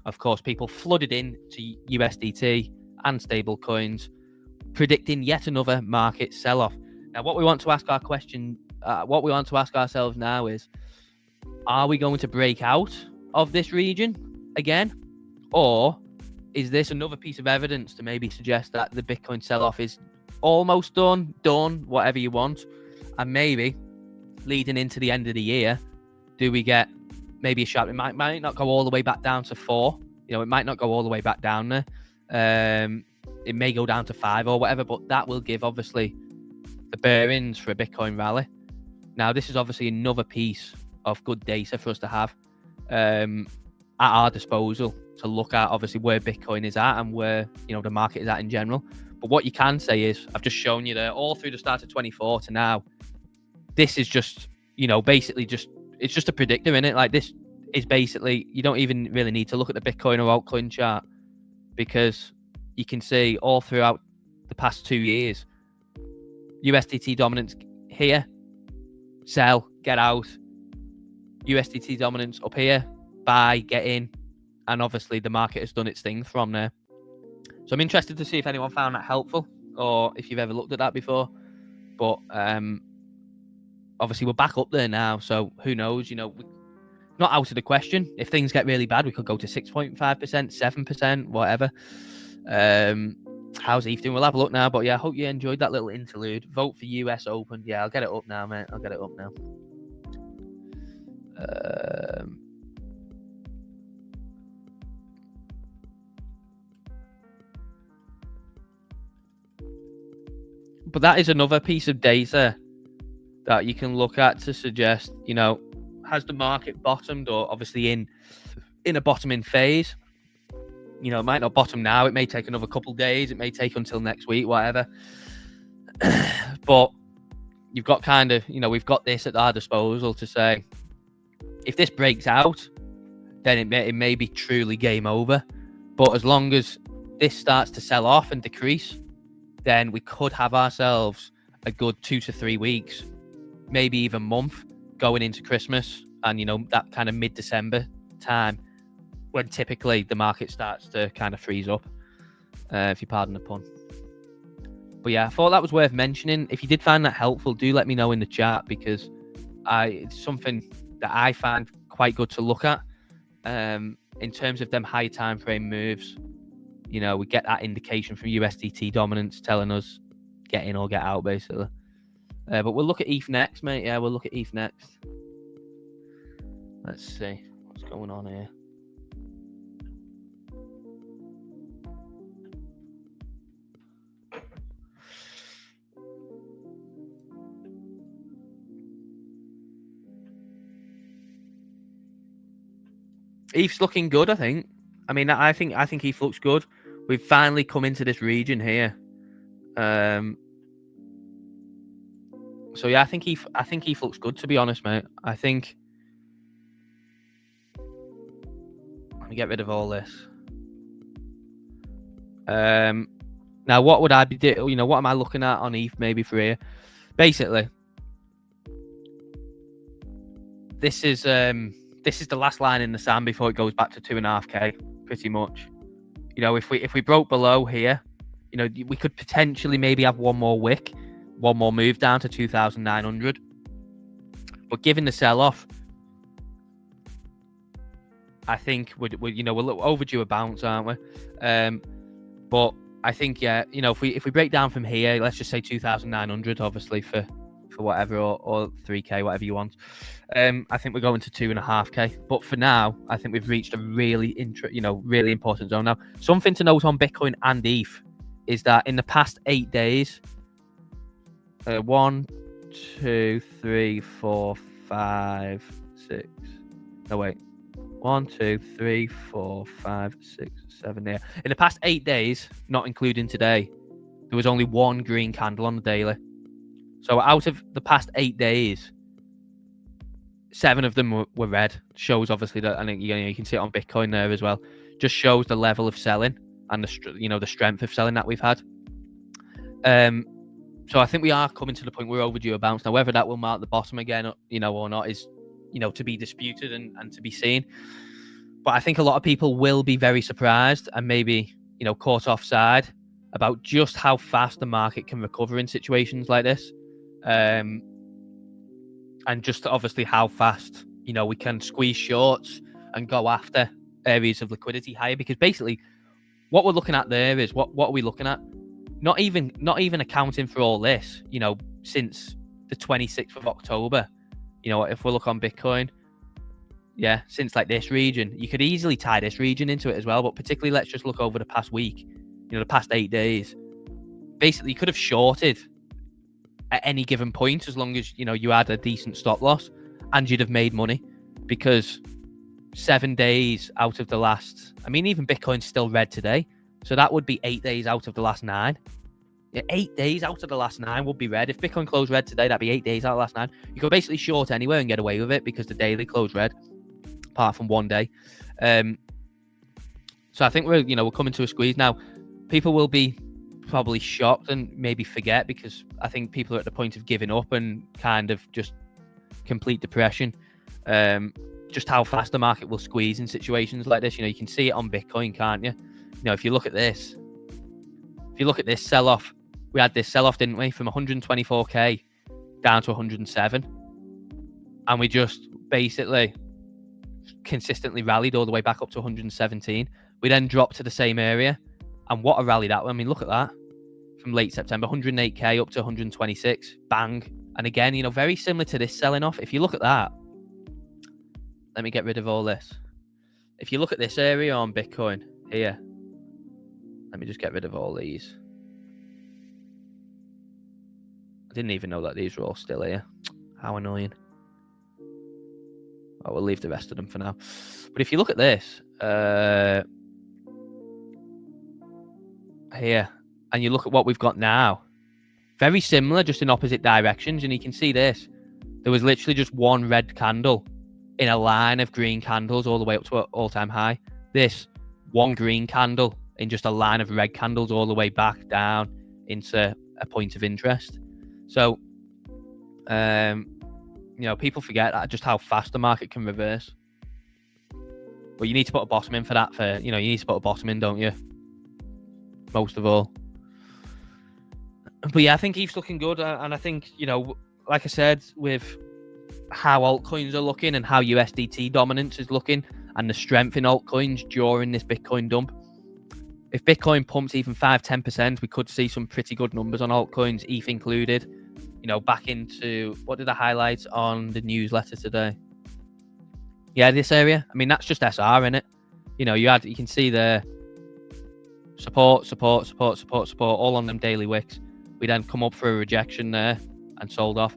of course, people flooded in to USDT and stable coins, predicting yet another market sell-off. Now, what we want to ask ourselves now is, are we going to break out of this region again? Or is this another piece of evidence to maybe suggest that the Bitcoin sell-off is almost done, whatever you want, and maybe leading into the end of the year, do we get maybe a sharp? It might not go all the way back down to 4. It might not go all the way back down there. It may go down to 5 or whatever, but that will give obviously the bearings for a Bitcoin rally. Now, this is obviously another piece of good data for us to have at our disposal to look at obviously where Bitcoin is at and where the market is at in general. But what you can say is, I've just shown you there all through the start of 24 to now, this is just basically it's just a predictor, in it. Like, this is basically, you don't even really need to look at the Bitcoin or altcoin chart, because you can see all throughout the past 2 years, USDT dominance here, sell, get out. USDT dominance up here, buy, get in. And obviously the market has done its thing from there. So I'm interested to see if anyone found that helpful, or if you've ever looked at that before. But obviously we're back up there now, so who knows? Not out of the question. If things get really bad, we could go to 6.5%, 7%, whatever. How's ETH doing? We'll have a look now. But yeah, I hope you enjoyed that little interlude. Vote for US Open. Yeah, I'll get it up now, mate. I'll get it up now. But that is another piece of data that you can look at to suggest, has the market bottomed, or obviously in a bottoming phase? It might not bottom now. It may take another couple of days. It may take until next week, whatever. But you've got we've got this at our disposal to say, if this breaks out, then it may be truly game over. But as long as this starts to sell off and decrease, then we could have ourselves a good 2 to 3 weeks, maybe even month, going into Christmas and, that kind of mid-December time, when typically the market starts to kind of freeze up, if you pardon the pun. But yeah, I thought that was worth mentioning. If you did find that helpful, do let me know in the chat, because it's something that I find quite good to look at in terms of them high time frame moves. you know, we get that indication from USDT dominance telling us get in or get out, basically. But we'll look at ETH next, mate. Yeah, we'll look at ETH next. Let's see what's going on here. ETH's looking good, I think. I mean, I think ETH looks good. We've finally come into this region here. So yeah, I think ETH looks good, to be honest, mate. I think. Let me get rid of all this. Now, what would I be doing? You know, what am I looking at on ETH maybe for here? Basically, this is the last line in the sand before it goes back to 2.5K, pretty much. You know, if we broke below here, you know, we could potentially maybe have one more wick, one more move down to 2,900. But given the sell-off, I think we're overdue a bounce, aren't we? But I think, yeah, you know, if we break down from here, let's just say 2,900, obviously for whatever, or 3K, whatever you want. I think we're going to 2.5K. But for now, I think we've reached a really really important zone. Now, something to note on Bitcoin and ETH is that in the past 8 days, 1, 2, 3, 4, 5, 6. No, wait. 1, 2, 3, 4, 5, 6, 7. Yeah. In the past 8 days, not including today, there was only one green candle on the daily. So out of the past 8 days, 7 of them were red. Shows obviously that, I think, you can see it on Bitcoin there as well. Just shows the level of selling and the strength of selling that we've had. So I think we are coming to the point where we're overdue a bounce. Now, whether that will mark the bottom again, or not, is to be disputed and to be seen. But I think a lot of people will be very surprised and maybe caught offside about just how fast the market can recover in situations like this. And just obviously how fast we can squeeze shorts and go after areas of liquidity higher, because basically what we're looking at there is what are we looking at? Not even accounting for all this, since the 26th of October. If we look on Bitcoin, yeah, since like this region, you could easily tie this region into it as well. But particularly, let's just look over the past week, the past 8 days. Basically, you could have shorted at any given point as long as you had a decent stop loss, and you'd have made money, because 7 days out of the last, even Bitcoin's still red today, so that would be 8 days out of the last 9. 8 days out of the last 9 would be red. If Bitcoin closed red today, that'd be 8 days out of the last 9. You could basically short anywhere and get away with it because the daily closed red, apart from one day. So I think we're coming to a squeeze now. People will be probably shocked and maybe forget, because I think people are at the point of giving up and kind of just complete depression. Just how fast the market will squeeze in situations like this. You can see it on Bitcoin, can't you? If you look at this, sell-off, we had this sell-off, didn't we, from 124K down to 107, and we just basically consistently rallied all the way back up to 117. We then dropped to the same area, and what a rally that was. Look at that, from late September, 108K up to 126, bang. And again, very similar to this selling off. If you look at that, let me get rid of all this. If you look at this area on Bitcoin here, let me just get rid of all these. I didn't even know that these were all still here. How annoying. Oh, we'll leave the rest of them for now. But if you look at this here, and you look at what we've got now, very similar, just in opposite directions. And you can see this. There was literally just one red candle in a line of green candles all the way up to an all-time high. This one green candle in just a line of red candles all the way back down into a point of interest. So, people forget that, just how fast the market can reverse. But you need to put a bottom in for that. You need to put a bottom in, don't you? Most of all. But yeah, I think ETH's looking good, and I think like I said, with how altcoins are looking and how USDT dominance is looking, and the strength in altcoins during this Bitcoin dump, If Bitcoin pumps even 5-10%, we could see some pretty good numbers on altcoins, ETH included. You know, back into, what did I highlight on the newsletter today? Yeah, this area. I mean, that's just SR, in it. You know, you can see there support, all on them daily wicks. We then come up for a rejection there and sold off.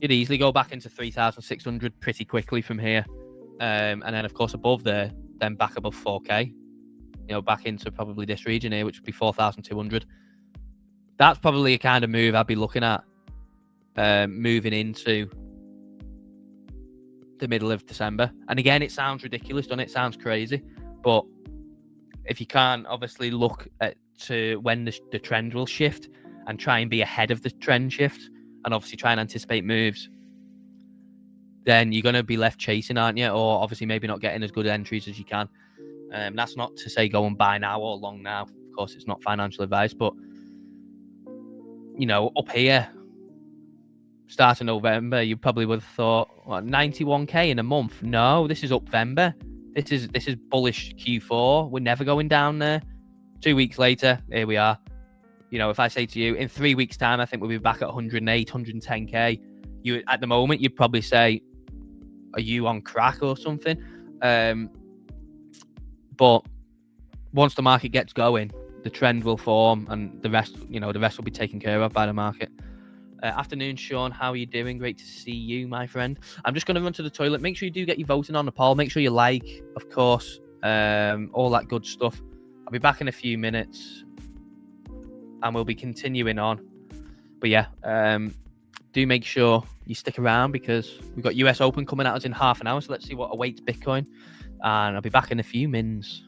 You'd easily go back into 3,600 pretty quickly from here. And then, of course, above there, then back above 4K. You know, back into probably this region here, which would be 4,200. That's probably a kind of move I'd be looking at moving into the middle of December. And again, it sounds ridiculous, doesn't it? It sounds crazy. But if you can't obviously look at to when the trend will shift and try and be ahead of the trend shift and obviously try and anticipate moves, then you're going to be left chasing, aren't you? Or obviously maybe not getting as good entries as you can. That's not to say go and buy now or long now. Of course, it's not financial advice, but, you know, up here, start of November, you probably would have thought, what, 91k in a month? No, this is Upvember. This is bullish Q4. We're never going down there. 2 weeks later, here we are. You know, if I say to you, in 3 weeks' time, I think we'll be back at 108, 110k. You, at the moment, you'd probably say, are you on crack or something? But once the market gets going, the trend will form, and the rest will be taken care of by the market. Afternoon, Sean. How are you doing? Great to see you, my friend. I'm just going to run to the toilet. Make sure you do get your voting on the poll. Make sure you like, of course, all that good stuff. I'll be back in a few minutes, and we'll be continuing on. But yeah, do make sure you stick around, because we've got US Open coming at us in half an hour. So let's see what awaits Bitcoin. And I'll be back in a few mins.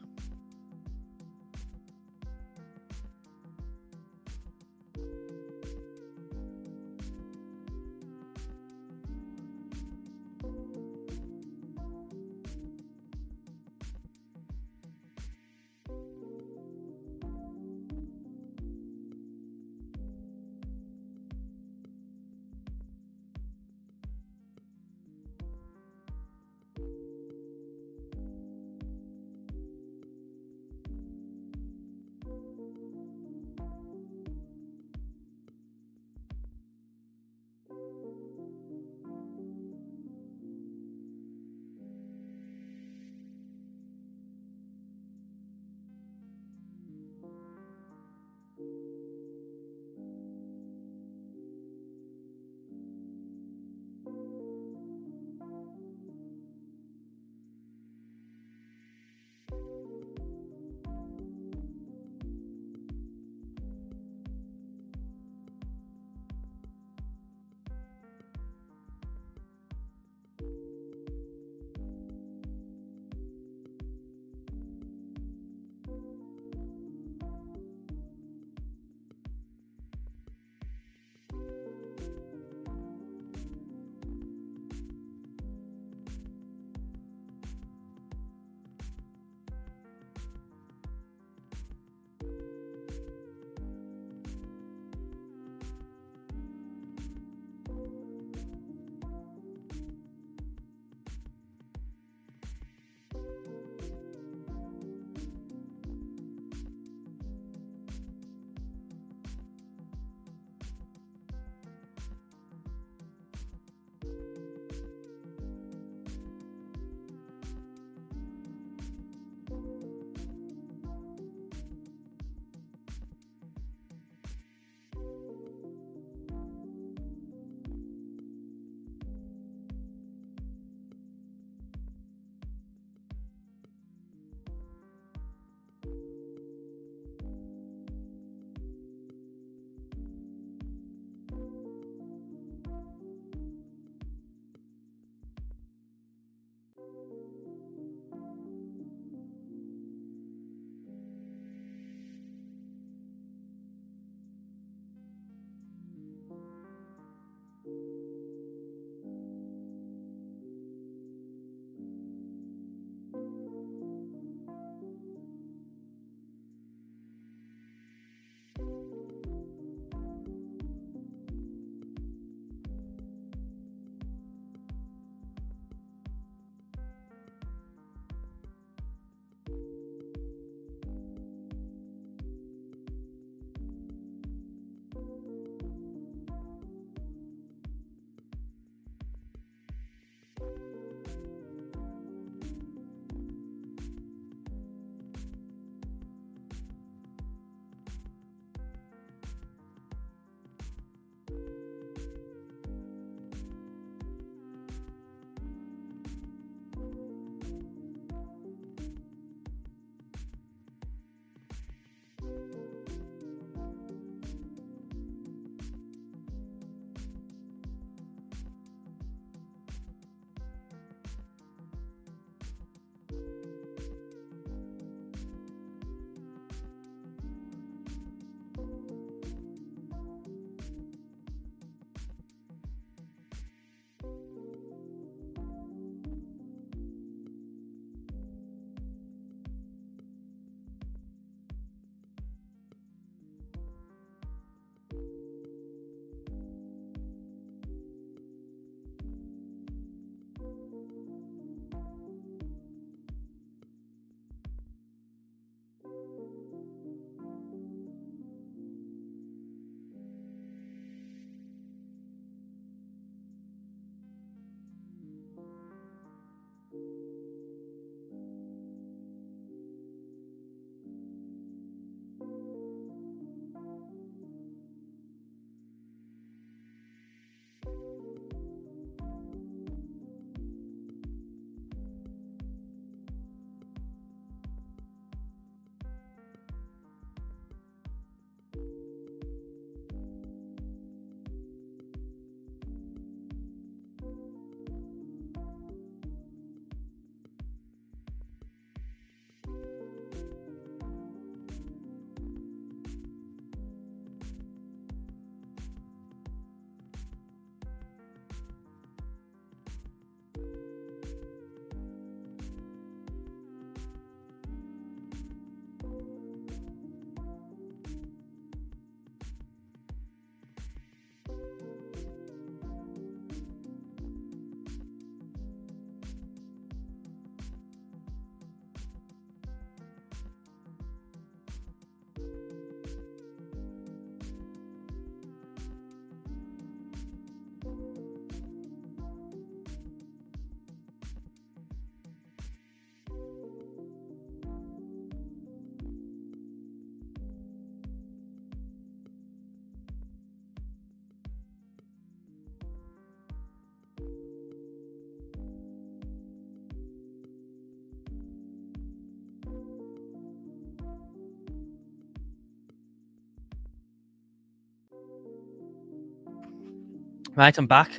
Right, I'm back.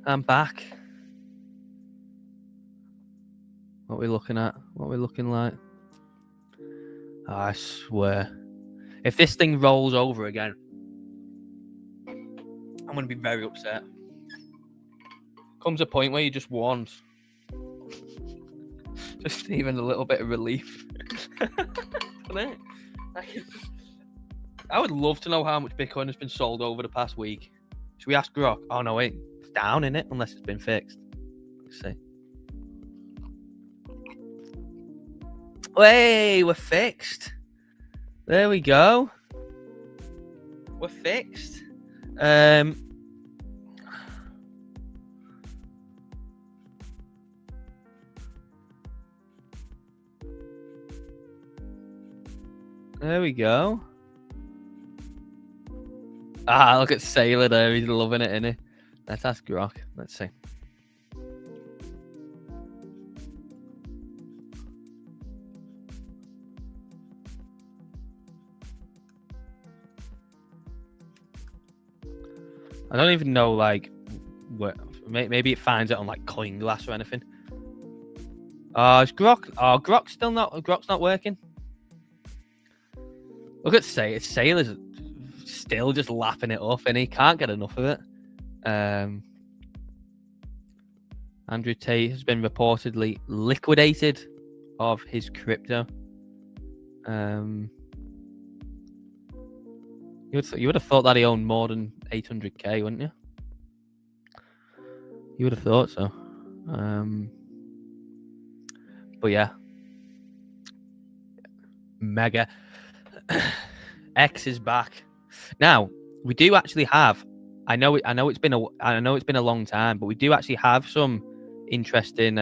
I'm back. What are we looking at? What are we looking like? Oh, I swear. If this thing rolls over again, I'm going to be very upset. Comes a point where you just want just even a little bit of relief. Doesn't it? I would love to know how much Bitcoin has been sold over the past week. Should we ask Grok? Oh, no, wait. It's down, in it, unless it's been fixed. Let's see. Hey, we're fixed. There we go. We're fixed. There we go. Ah, look at Sailor there. He's loving it, isn't he? Let's ask Grok. Let's see. I don't even know, like, what. Maybe it finds it on like CoinGlass or anything. Oh, is Grok? Oh, Grok's not working. Look at Sailor's still just lapping it up, and he can't get enough of it. Andrew Tate has been reportedly liquidated of his crypto. You would have thought that he owned more than 800k, wouldn't you? You would have thought so. But yeah, mega. X is back. Now we do actually have. I know it's been a long time, but we do actually have some interesting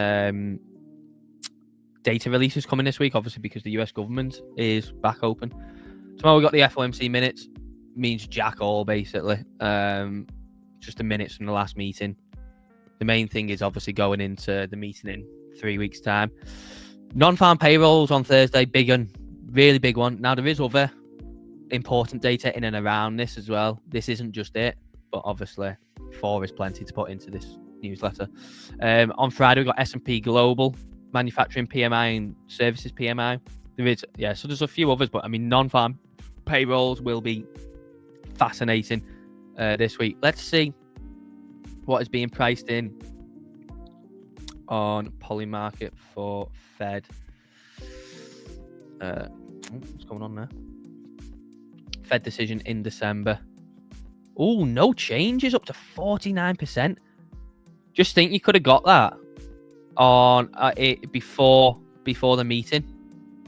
data releases coming this week. Obviously, because the US government is back open. Tomorrow we got the FOMC minutes. Means jack all basically. Just the minutes from the last meeting. The main thing is obviously going into the meeting in 3 weeks' time. Non-farm payrolls on Thursday, big one, really big one. Now there is other important data in and around this as well. This isn't just it, but obviously 4 is plenty to put into this newsletter. On Friday we got S&P Global, manufacturing PMI and services PMI. So there's a few others, but I mean non-farm payrolls will be fascinating this week. Let's see what is being priced in on Polymarket for Fed. What's going on there? Fed decision in December. Oh, no changes, up to 49%. Just think you could have got that on it before the meeting.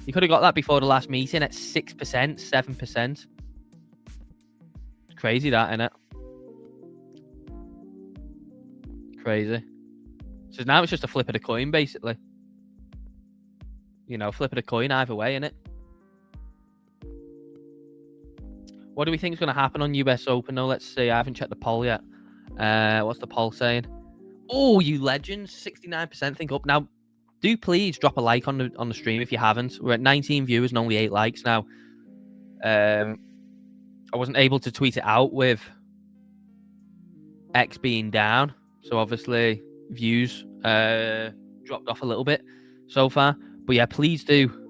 You could have got that before the last meeting at 6%, 7%. It's crazy, that, isn't it? Crazy. So now it's just a flip of the coin, basically. You know, flip of the coin either way, innit? What do we think is going to happen on US Open, though? Let's see. I haven't checked the poll yet. What's the poll saying? Oh, you legends. 69% think up. Now, do please drop a like on the stream if you haven't. We're at 19 viewers and only 8 likes now. I wasn't able to tweet it out with X being down. So obviously views dropped off a little bit so far. But yeah, please do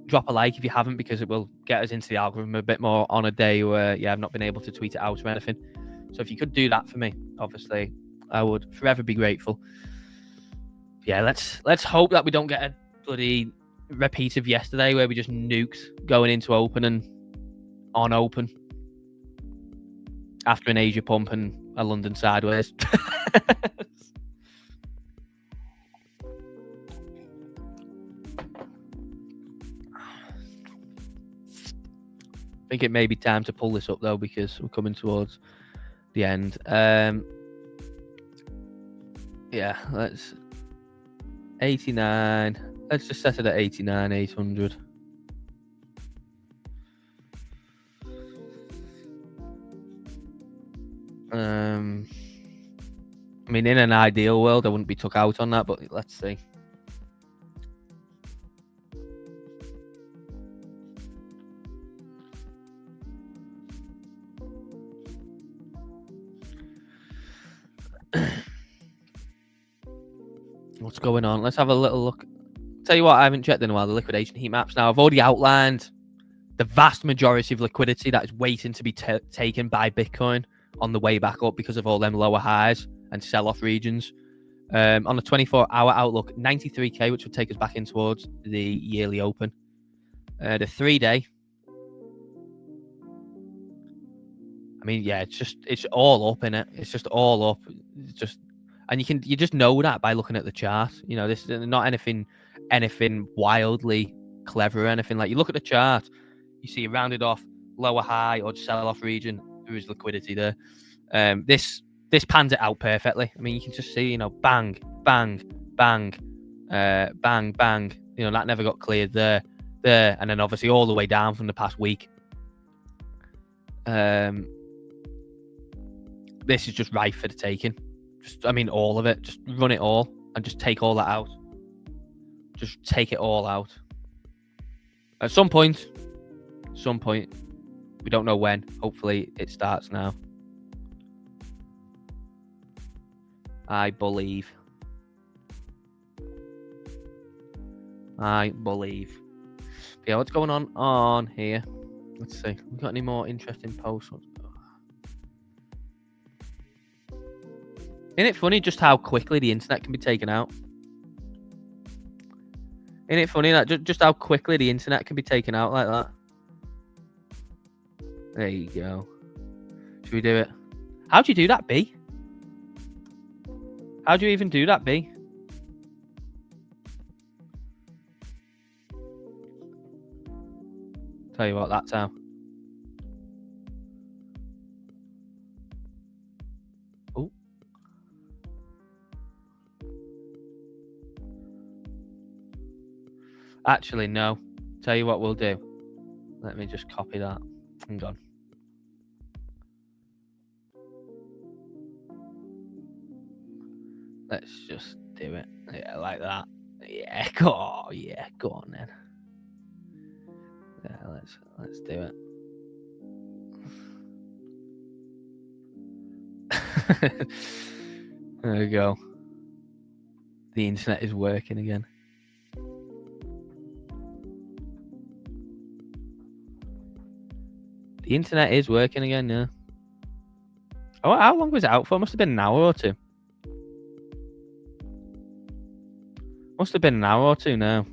drop a like if you haven't, because it will get us into the algorithm a bit more on a day where I've not been able to tweet it out or anything. So if you could do that for me, obviously I would forever be grateful. Yeah, let's hope that we don't get a bloody repeat of yesterday where we just nuked going into open and on open after an Asia pump and a London sideways. I think it may be time to pull this up though, because we're coming towards the end. Yeah, let's 89. Let's just set it at 89,800. I mean, in an ideal world, I wouldn't be took out on that, but let's see. What's going on? Let's have a little look. Tell you what, I haven't checked in a while, the liquidation heat maps. Now, I've already outlined the vast majority of liquidity that is waiting to be taken by Bitcoin on the way back up because of all them lower highs and sell-off regions. On the 24-hour outlook, 93k, which would take us back in towards the yearly open. The 3-day, I mean, yeah, it's all up in it. It's just all up. It's just, and you just know that by looking at the chart. You know, this is not anything wildly clever or anything. Like, you look at the chart, you see a rounded off lower high or sell off region. There is liquidity there. This pans it out perfectly. I mean, you can just see, you know, bang, bang, bang, bang, bang. You know, that never got cleared there, and then obviously all the way down from the past week. This is just ripe for the taking. I mean, all of it. Just run it all and just take all that out. Just take it all out. At some point, we don't know when. Hopefully, it starts now. I believe. Yeah, what's going on here? Let's see. We got any more interesting posts? Isn't it funny just how quickly the internet can be taken out? Isn't it funny that just how quickly the internet can be taken out like that? There you go. Should we do it? How do you do that, B? How do you even do that, B? Tell you what, that's how. Oh. Actually, no. Tell you what we'll do. Let me just copy that. Hang on. Let's just do it. Yeah, like that. Yeah, go on then. Yeah, let's do it. There we go. The internet is working again. The internet is working again, yeah. Oh, how long was it out for? Must have been an hour or two. Must have been an hour or two now.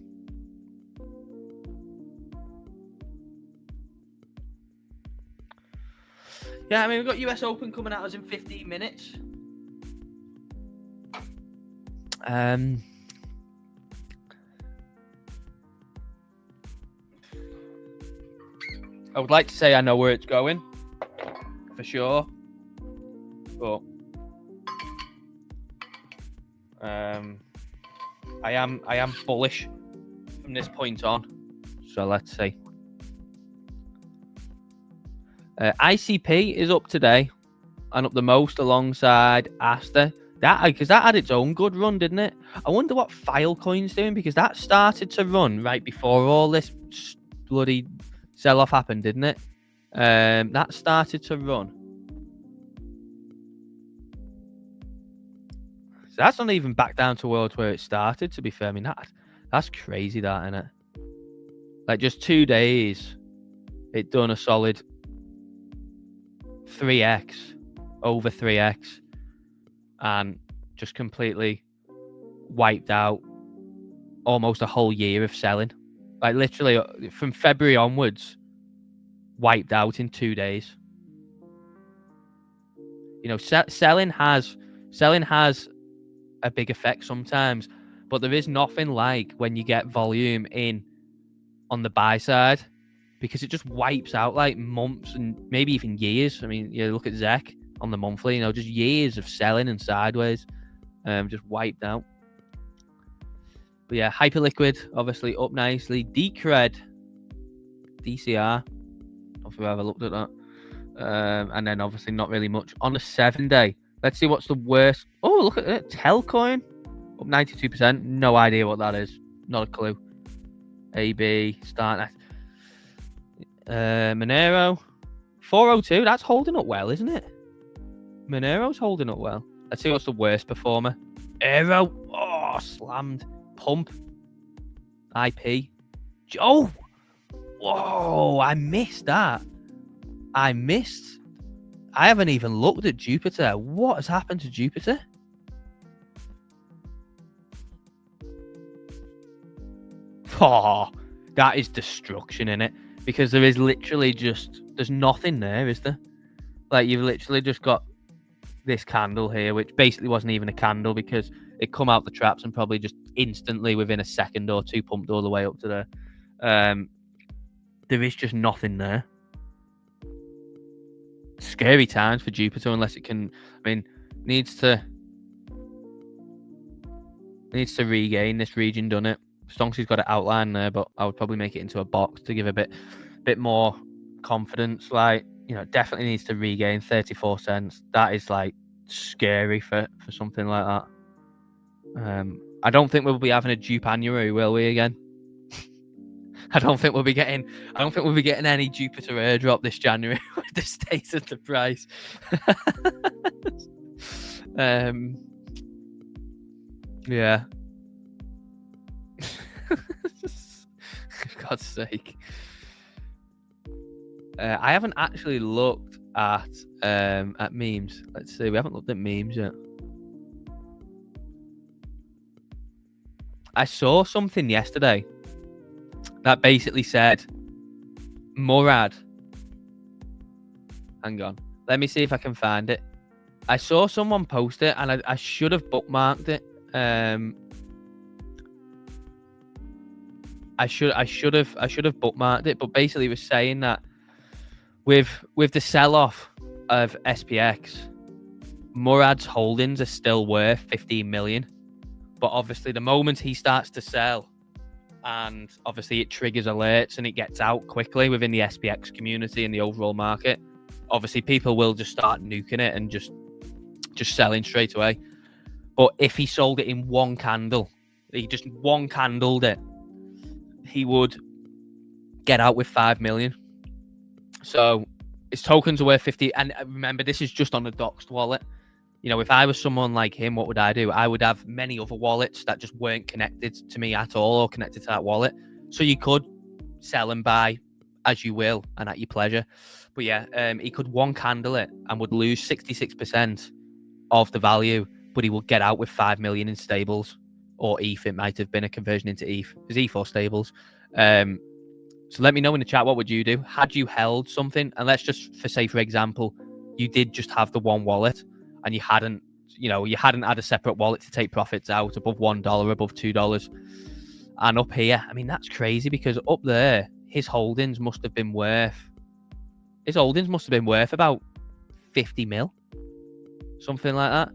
Yeah, I mean, we've got US Open coming at us in 15 minutes. I would like to say I know where it's going, for sure, but I am bullish from this point on. So let's see. ICP is up today and up the most alongside Asta. Because that had its own good run, didn't it? I wonder what Filecoin's doing, because that started to run right before all this bloody sell-off happened, didn't it? That started to run. So that's not even back down to world where it started, to be fair. I mean, that's crazy, that, isn't it? Like, just 2 days, it done a solid 3x, over 3x, and just completely wiped out almost a whole year of selling. Like, literally from February onwards, wiped out in 2 days. You know, selling has a big effect sometimes, but there is nothing like when you get volume in on the buy side, because it just wipes out like months and maybe even years. I mean, you look at ZEC on the monthly, you know, just years of selling and sideways, just wiped out. But yeah, Hyperliquid obviously up nicely. Decred, DCR, I don't know if I've ever looked at that. And then obviously not really much on the 7-day. Let's see what's the worst. Oh, look at it. Telcoin up 92%. No idea what that is. Not a clue. AB, Starnet. Monero 402. That's holding up well, isn't it? Monero's holding up well. Let's see what's the worst performer. Aero. Oh, Oh, slammed. Pump. IP. Oh! Whoa, I missed that. I haven't even looked at Jupiter. What has happened to Jupiter? Oh, that is destruction in it. Because there is literally there's nothing there, is there? Like, you've literally just got this candle here, which basically wasn't even a candle because it come out the traps and probably just instantly within a second or two pumped all the way up to there. There is just nothing there. Scary times for Jupiter unless it can. I mean, needs to regain this region, done it. Stonksy's got it outlined there, but I would probably make it into a box to give a bit more confidence. Like, you know, definitely needs to regain 34 cents. That is like scary for something like that. I don't think we'll be having a Japanuary, will we, again? I don't think we'll be getting any Jupiter airdrop this January with the state of the price. Yeah. For God's sake. I haven't actually looked at memes. Let's see. We haven't looked at memes yet. I saw something yesterday that basically said Murad. Hang on. Let me see if I can find it. I saw someone post it and I should have bookmarked it. I should have bookmarked it, but basically it was saying that with the sell-off of SPX, Murad's holdings are still worth 15 million. But obviously the moment he starts to sell, and obviously it triggers alerts and it gets out quickly within the SPX community and the overall market, obviously people will just start nuking it and just selling straight away. But if he sold it in one candle, he just one candled it, he would get out with 5 million. So his tokens are worth 50. And remember, this is just on a doxed wallet. You know, if I was someone like him, what would I do? I would have many other wallets that just weren't connected to me at all or connected to that wallet. So you could sell and buy as you will and at your pleasure. But yeah, he could one candle it and would lose 66% of the value, but he will get out with 5 million in stables or ETH. It might have been a conversion into ETH. There's ETH or stables. So let me know in the chat, what would you do? Had you held something, and let's just, for example, you did just have the one wallet and you hadn't had a separate wallet to take profits out above $1, above $2. And up here, I mean, that's crazy because up there, his holdings must have been worth about 50 mil, something like that.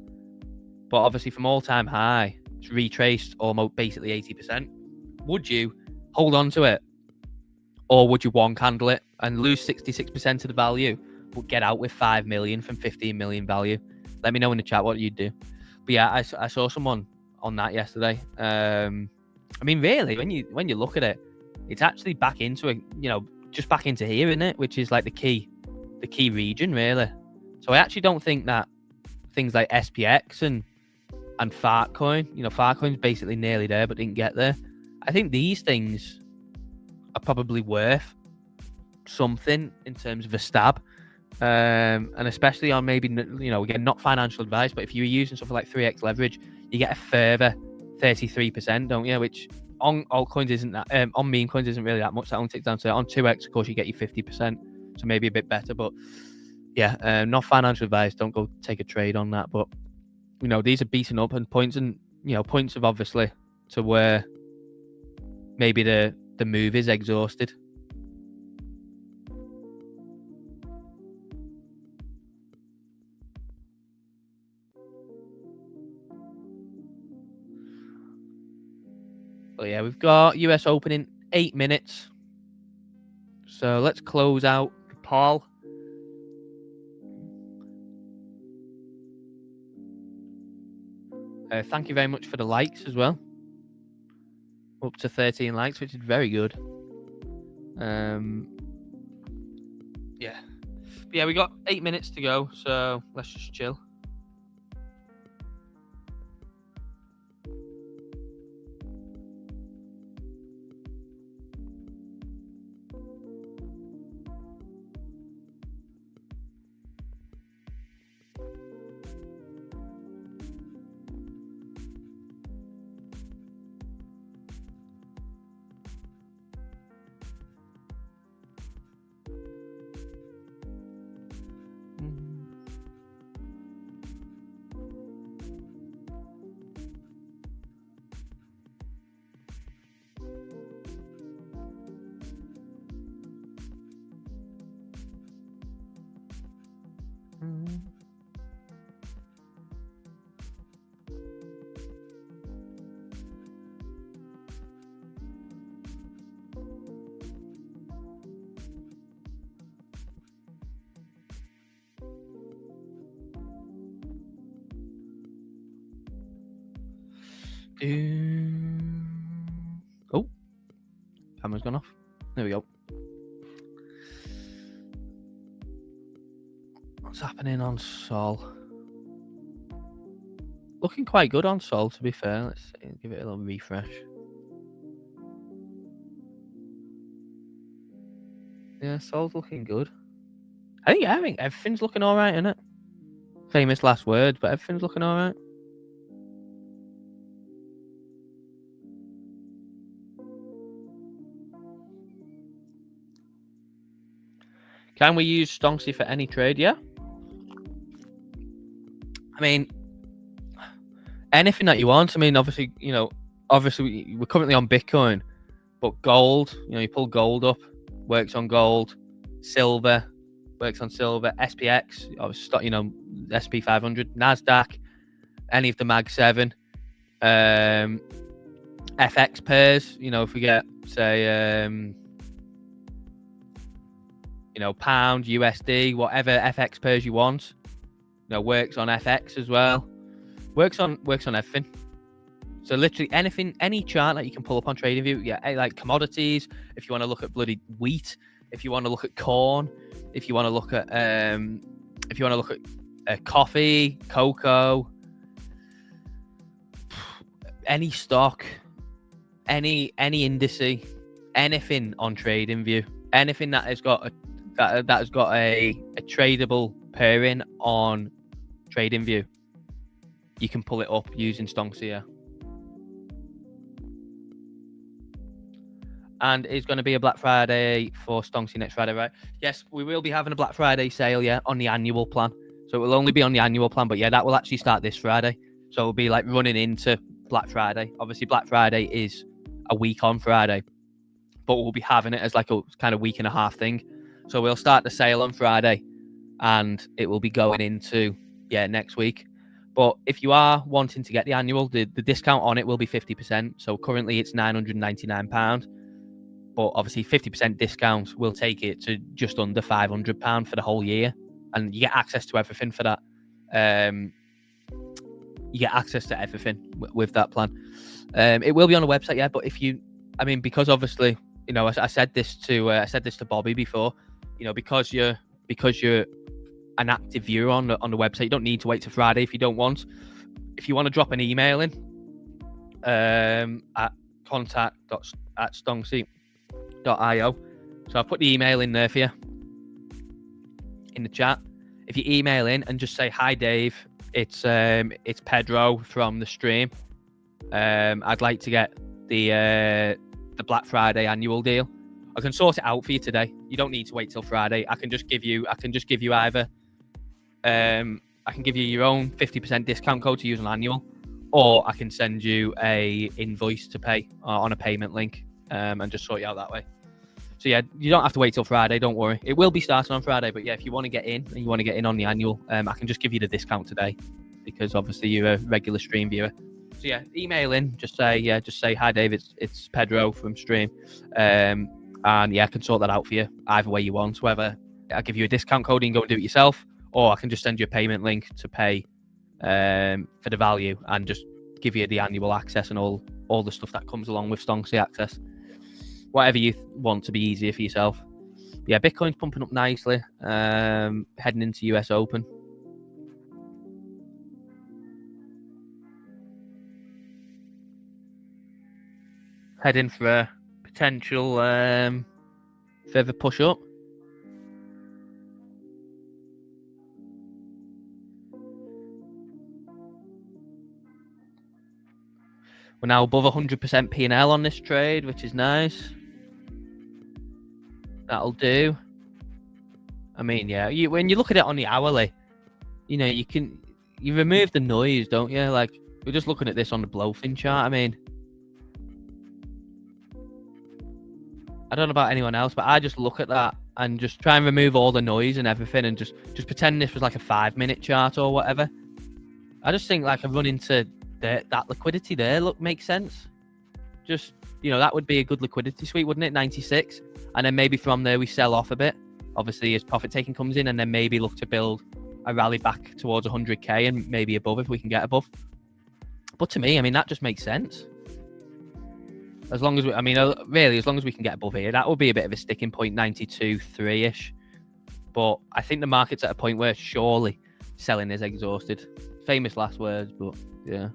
But obviously from all-time high, it's retraced almost basically 80%. Would you hold on to it? Or would you one candle it and lose 66% of the value, but get out with 5 million from 15 million value? Let me know in the chat what you'd do. But yeah, I saw someone on that yesterday. I mean, really, when you look at it, it's actually back into it, just back into here, isn't it? Which is like the key region, really. So I actually don't think that things like SPX and Fartcoin, Fartcoin's basically nearly there but didn't get there. I think these things are probably worth something in terms of a stab. And especially on maybe, again, not financial advice, but if you're using something like 3x leverage, you get a further 33%, don't you? Which on altcoins isn't that, on meme coins isn't really that much. That only takes down to on 2x, of course, you get your 50%, so maybe a bit better. But yeah, not financial advice. Don't go take a trade on that. But these are beaten up and points, and points of obviously to where maybe the move is exhausted. But yeah, we've got US Open in 8 minutes. So let's close out Paul. Thank you very much for the likes as well. Up to 13 likes, which is very good. Yeah. But yeah, we got 8 minutes to go, so let's just chill. Oh, camera's gone off. There we go. What's happening on Sol? Looking quite good on Sol, to be fair. Let's see, give it a little refresh. Yeah, Sol's looking good. I think everything's looking all right, isn't it? Famous last word, but everything's looking all right. Can we use Stonksy for any trade? Yeah. I mean, anything that you want. I mean, obviously, we're currently on Bitcoin, but gold, you pull gold up, works on gold. Silver, works on silver. SPX, SP 500, Nasdaq, any of the Mag 7, FX pairs. If we get, say, pound, USD, whatever FX pairs you want, works on FX as well. Works on everything. So literally anything, any chart that you can pull up on TradingView. Yeah, like commodities. If you want to look at bloody wheat, if you want to look at corn, if you want to look at coffee, cocoa, any stock, any indice, anything on TradingView, anything that has got a tradable pairing on TradingView, you can pull it up using Stonksy here. And it's going to be a Black Friday for Stonksy next Friday, right? Yes, we will be having a Black Friday sale, yeah, on the annual plan. So it will only be on the annual plan, but yeah, that will actually start this Friday. So it'll be like running into Black Friday. Obviously, Black Friday is a week on Friday, but we'll be having it as like a kind of week and a half thing. So we'll start the sale on Friday, and it will be going into next week. But if you are wanting to get the annual, the discount on it will be 50%. So currently it's £999. But obviously 50% discount will take it to just under £500 for the whole year. And you get access to everything for that. You get access to everything with that plan. It will be on the website, yeah. But because obviously, I said this to Bobby before, because you're an active viewer on the website, you don't need to wait till Friday if you don't want. If you want to drop an email in at contact@stonksy.io. So I've put the email in there for you in the chat. If you email in and just say, "Hi Dave, it's Pedro from the stream. I'd like to get the Black Friday annual deal." I can sort it out for you today. You don't need to wait till Friday. I can just give you either I can give you your own 50% discount code to use on annual, or I can send you a invoice to pay on a payment link, and just sort you out that way. So yeah, you don't have to wait till Friday. Don't worry. It will be starting on Friday, but yeah, if you want to get in and you want to get in on the annual, I can just give you the discount today because obviously you're a regular stream viewer. So yeah, email in. Just say hi, Dave. It's Pedro from stream, and yeah, I can sort that out for you either way you want. Whether I give you a discount code and you can go and do it yourself, or I can just send you a payment link to pay for the value and just give you the annual access and all the stuff that comes along with Stonksy access. Whatever you want to be easier for yourself. Yeah, Bitcoin's pumping up nicely, heading into US Open. Heading for a potential further push up. We're now above 100% P&L on this trade, which is nice. That'll do. I mean, yeah, when you look at it on the hourly, you remove the noise, don't you? Like, we're just looking at this on the BLOFIN chart. I mean, I don't know about anyone else, but I just look at that and just try and remove all the noise and everything and just pretend this was like a 5-minute chart or whatever. I just think like a run into that liquidity there makes sense. Just, that would be a good liquidity sweep, wouldn't it? 96. And then maybe from there we sell off a bit, obviously, as profit taking comes in, and then maybe look to build a rally back towards 100k and maybe above if we can get above. But to me, I mean, that just makes sense. As long as we, I mean, really, as long as we can get above here, that will be a bit of a sticking point, 92.3-ish. But I think the market's at a point where surely selling is exhausted. Famous last words, but yeah.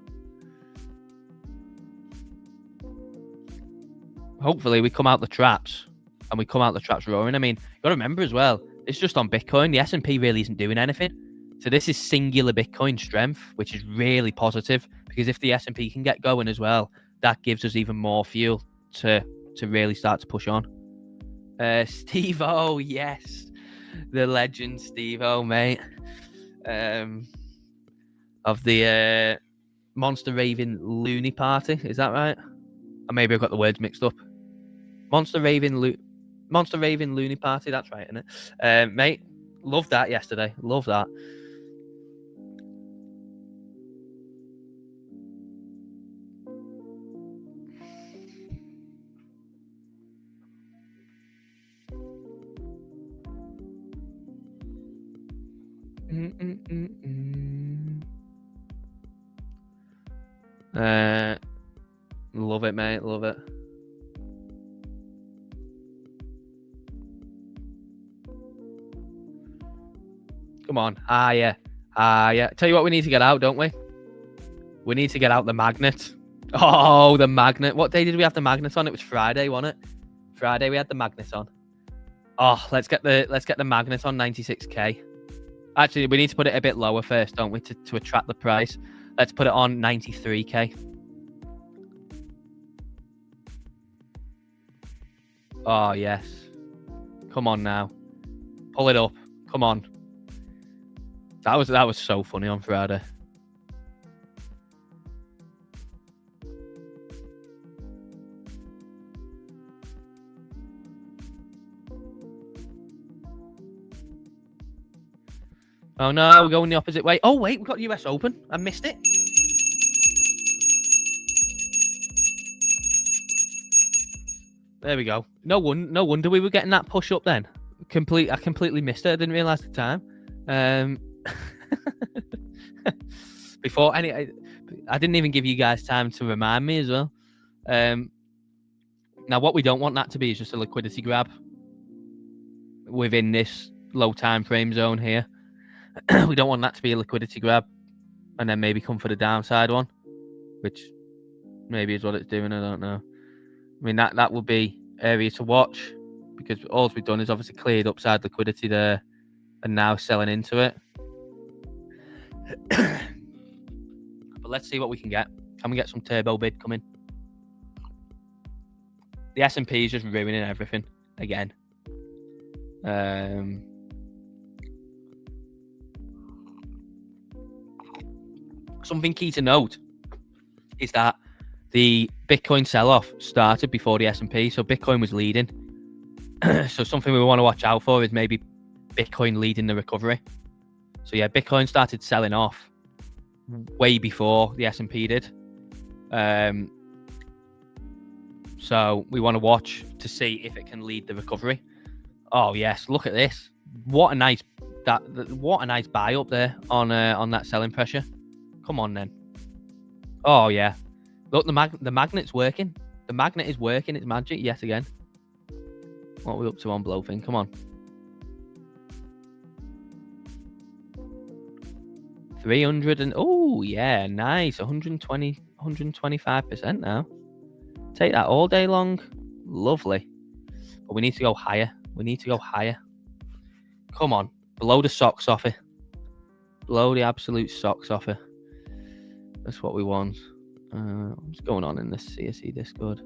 Hopefully we come out the traps, and we come out the traps roaring. I mean, you got to remember as well, it's just on Bitcoin. The S&P really isn't doing anything. So this is singular Bitcoin strength, which is really positive, because if the S&P can get going as well, that gives us even more fuel to really start to push on. Steve-O, yes. The legend Steve-O, mate. Of the Monster Raving Looney Party. Is that right? Or maybe I've got the words mixed up. Monster Raving Looney Party. That's right, isn't it? Mate, loved that yesterday. Love that. Love it, mate. Love it. Come on. Yeah. Tell you what we need to get out, don't we? We need to get out the magnet. Oh, the magnet. What day did we have the magnet on? It was Friday, wasn't it? Friday we had the magnet on. Oh, let's get the magnet on 96k. Actually, we need to put it a bit lower first, don't we, to attract the price. Let's put it on 93k. Oh, yes. Come on now. Pull it up. Come on. That was so funny on Friday. Oh no, we're going the opposite way. Oh wait, we've got US Open. I missed it. There we go. No wonder we were getting that push up then. I completely missed it. I didn't realize the time. Before I didn't even give you guys time to remind me as well. Now what we don't want that to be is just a liquidity grab within this low time frame zone here. We don't want that to be a liquidity grab and then maybe come for the downside one, which maybe is what it's doing. I don't know. I mean, that would be area to watch, because all we've done is obviously cleared upside liquidity there and now selling into it. But let's see what we can get. Can we get some turbo bid coming? The S&P is just ruining everything again. Something key to note is that the Bitcoin sell-off started before the S&P, so Bitcoin was leading. So something we want to watch out for is maybe Bitcoin leading the recovery. So yeah, Bitcoin started selling off way before the S&P did. So we want to watch to see if it can lead the recovery. Oh yes, look at this! What a nice buy up there on that selling pressure. Come on then. Oh yeah. Look, the magnet's working. The magnet is working its magic yet again. What are we up to on BLOFIN? Come on. 300 and... Oh, yeah, nice. 120, 125% now. Take that all day long. Lovely. But we need to go higher. We need to go higher. Come on. Blow the socks off it. Blow the absolute socks off it. That's what we want. What's going on in this CSE Discord?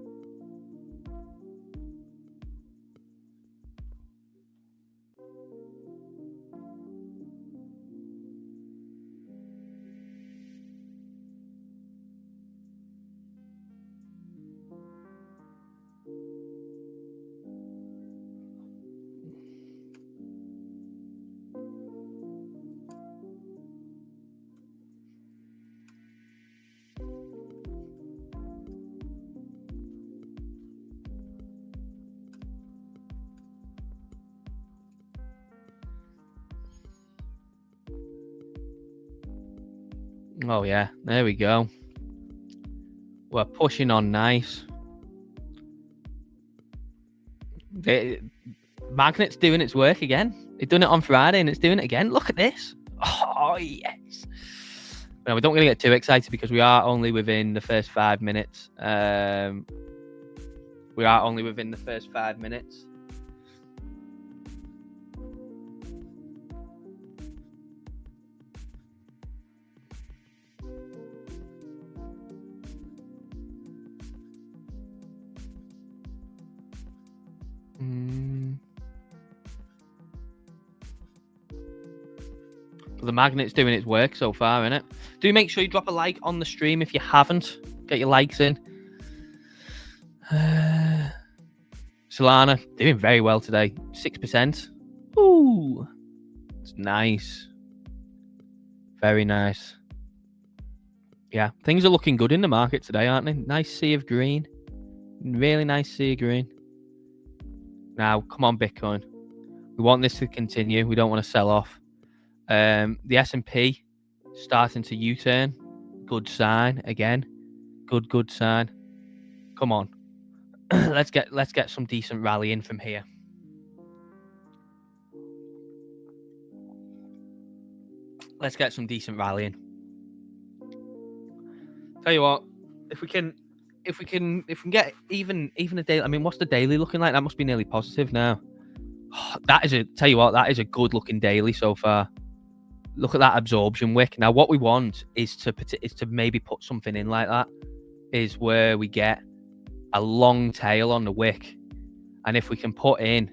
Oh yeah, there we go. We're pushing on nice. Magnet's doing its work again. It done it on Friday and it's doing it again. Look at this. Oh, yes. No, we don't really get too excited because we are only within the first 5 minutes. We are only within the first 5 minutes. The magnet's doing its work so far, innit? Do make sure you drop a like on the stream if you haven't. Get your likes in. Solana doing very well today. 6%. Ooh. It's nice. Very nice. Yeah, things are looking good in the market today, aren't they? Nice sea of green. Really nice sea of green. Now, come on, Bitcoin. We want this to continue. We don't want to sell off. The S&P starting to U-turn. Good sign again. Good sign. Come on. let's get some decent rallying from here. Let's get some decent rallying. Tell you what, if we can get even a daily. I mean, what's the daily looking like? That must be nearly positive now. Tell you what, that is a good looking daily so far. Look at that absorption wick. Now, what we want is to maybe put something in like that. Is where we get a long tail on the wick, and if we can put in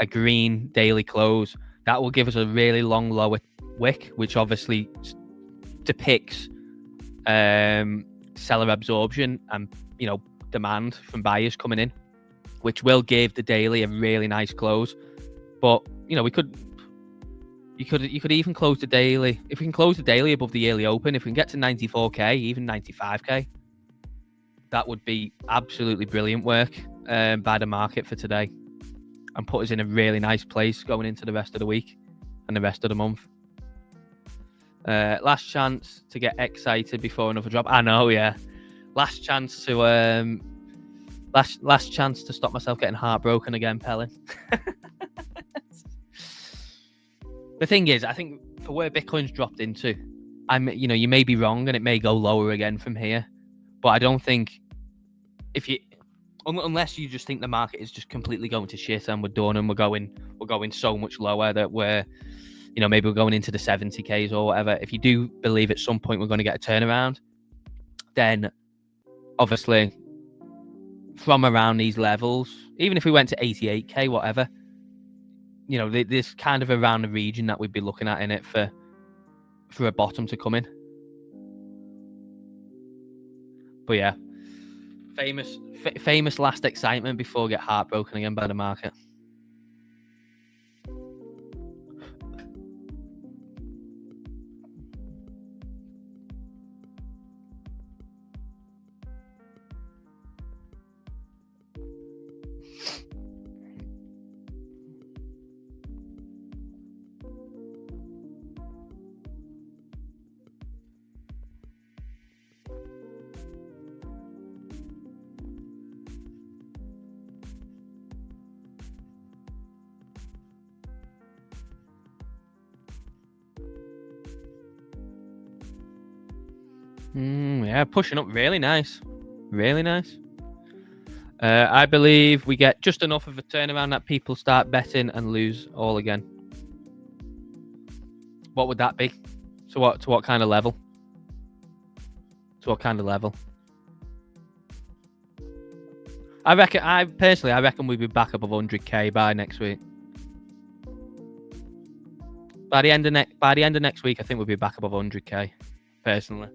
a green daily close, that will give us a really long lower wick, which obviously depicts seller absorption and demand from buyers coming in, which will give the daily a really nice close. But you could even close the daily. If we can close the daily above the yearly open, if we can get to 94k, even 95k, that would be absolutely brilliant work by the market for today, and put us in a really nice place going into the rest of the week and the rest of the month. Last chance to get excited before another drop. I know, yeah. Last chance to stop myself getting heartbroken again, Pellin. The thing is, I think for where Bitcoin's dropped into, you may be wrong and it may go lower again from here, but I don't think unless you just think the market is just completely going to shit and we're done and we're going so much lower that we're maybe we're going into the 70Ks or whatever. If you do believe at some point we're going to get a turnaround, then obviously from around these levels, even if we went to 88K, whatever, this kind of around the region that we'd be looking at in it for a bottom to come in. But yeah, famous last excitement before we get heartbroken again by the market. Yeah, pushing up really nice. Really nice. I believe we get just enough of a turnaround that people start betting and lose all again. What would that be? To what kind of level? To what kind of level? I reckon we'll be back above 100k by next week. By the end of next week, I think we'll be back above 100k. Personally.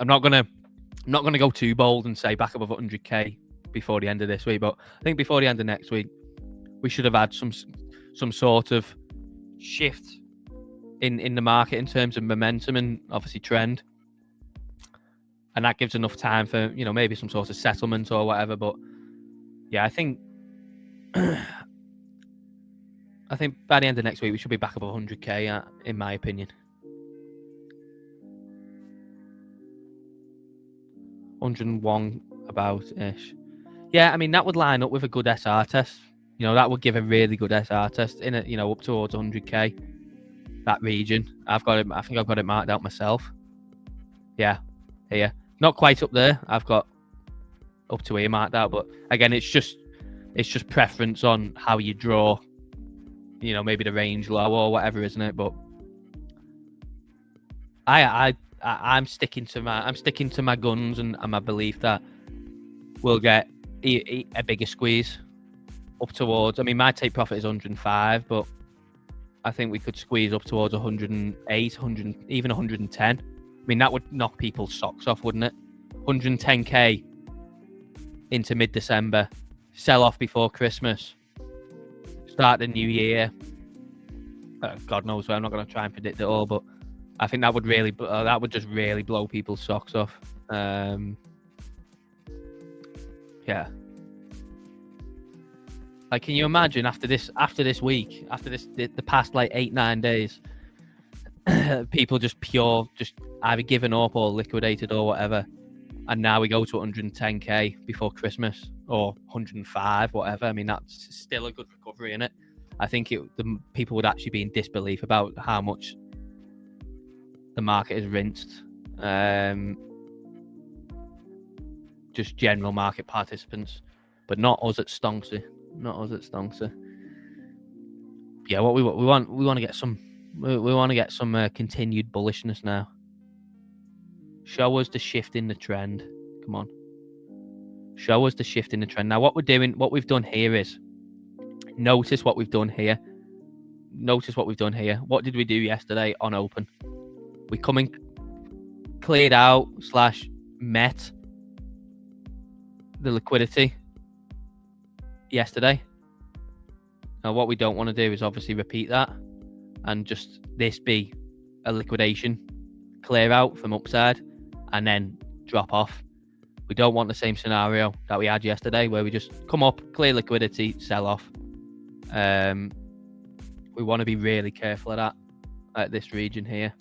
I'm not gonna go too bold and say back above 100k before the end of this week, but I think before the end of next week, we should have had some sort of shift in the market in terms of momentum and obviously trend, and that gives enough time for maybe some sort of settlement or whatever. But yeah, I think by the end of next week we should be back above 100k in my opinion. 101 about ish. Yeah, I mean that would line up with a good SR test. You know, that would give a really good SR test in it. You know, up towards 100k. That region, I've got it. I think I've got it marked out myself. Yeah, here, not quite up there. I've got up to here marked out, but again, it's just preference on how you draw. You know, maybe the range low or whatever, isn't it? But I'm sticking to my guns and my belief that we'll get a bigger squeeze up towards. I mean, my take profit is 105, but I think we could squeeze up towards 108, 100, even 110. I mean, that would knock people's socks off, wouldn't it? 110k into mid-December, sell off before Christmas, start the new year. God knows where. I'm not going to try and predict it all, but I think that would really, that would just really blow people's socks off. Yeah. Like, can you imagine after this week, the past like 8-9 days, people just either given up or liquidated or whatever, and now we go to 110k before Christmas or 105, whatever. I mean, that's still a good recovery, isn't it? I think the people would actually be in disbelief about how much the market is rinsed. Just general market participants, but not us at Stonksy. Not us at Stonksy. Yeah, what we want to get some. We want to get some continued bullishness now. Show us the shift in the trend. Come on. Show us the shift in the trend. Now, what we've done here is notice what we've done here. Notice what we've done here. What did we do yesterday on open? We come in, cleared out / met the liquidity yesterday. Now, what we don't want to do is obviously repeat that and just this be a liquidation, clear out from upside, and then drop off. We don't want the same scenario that we had yesterday where we just come up, clear liquidity, sell off. We want to be really careful of that at this region here.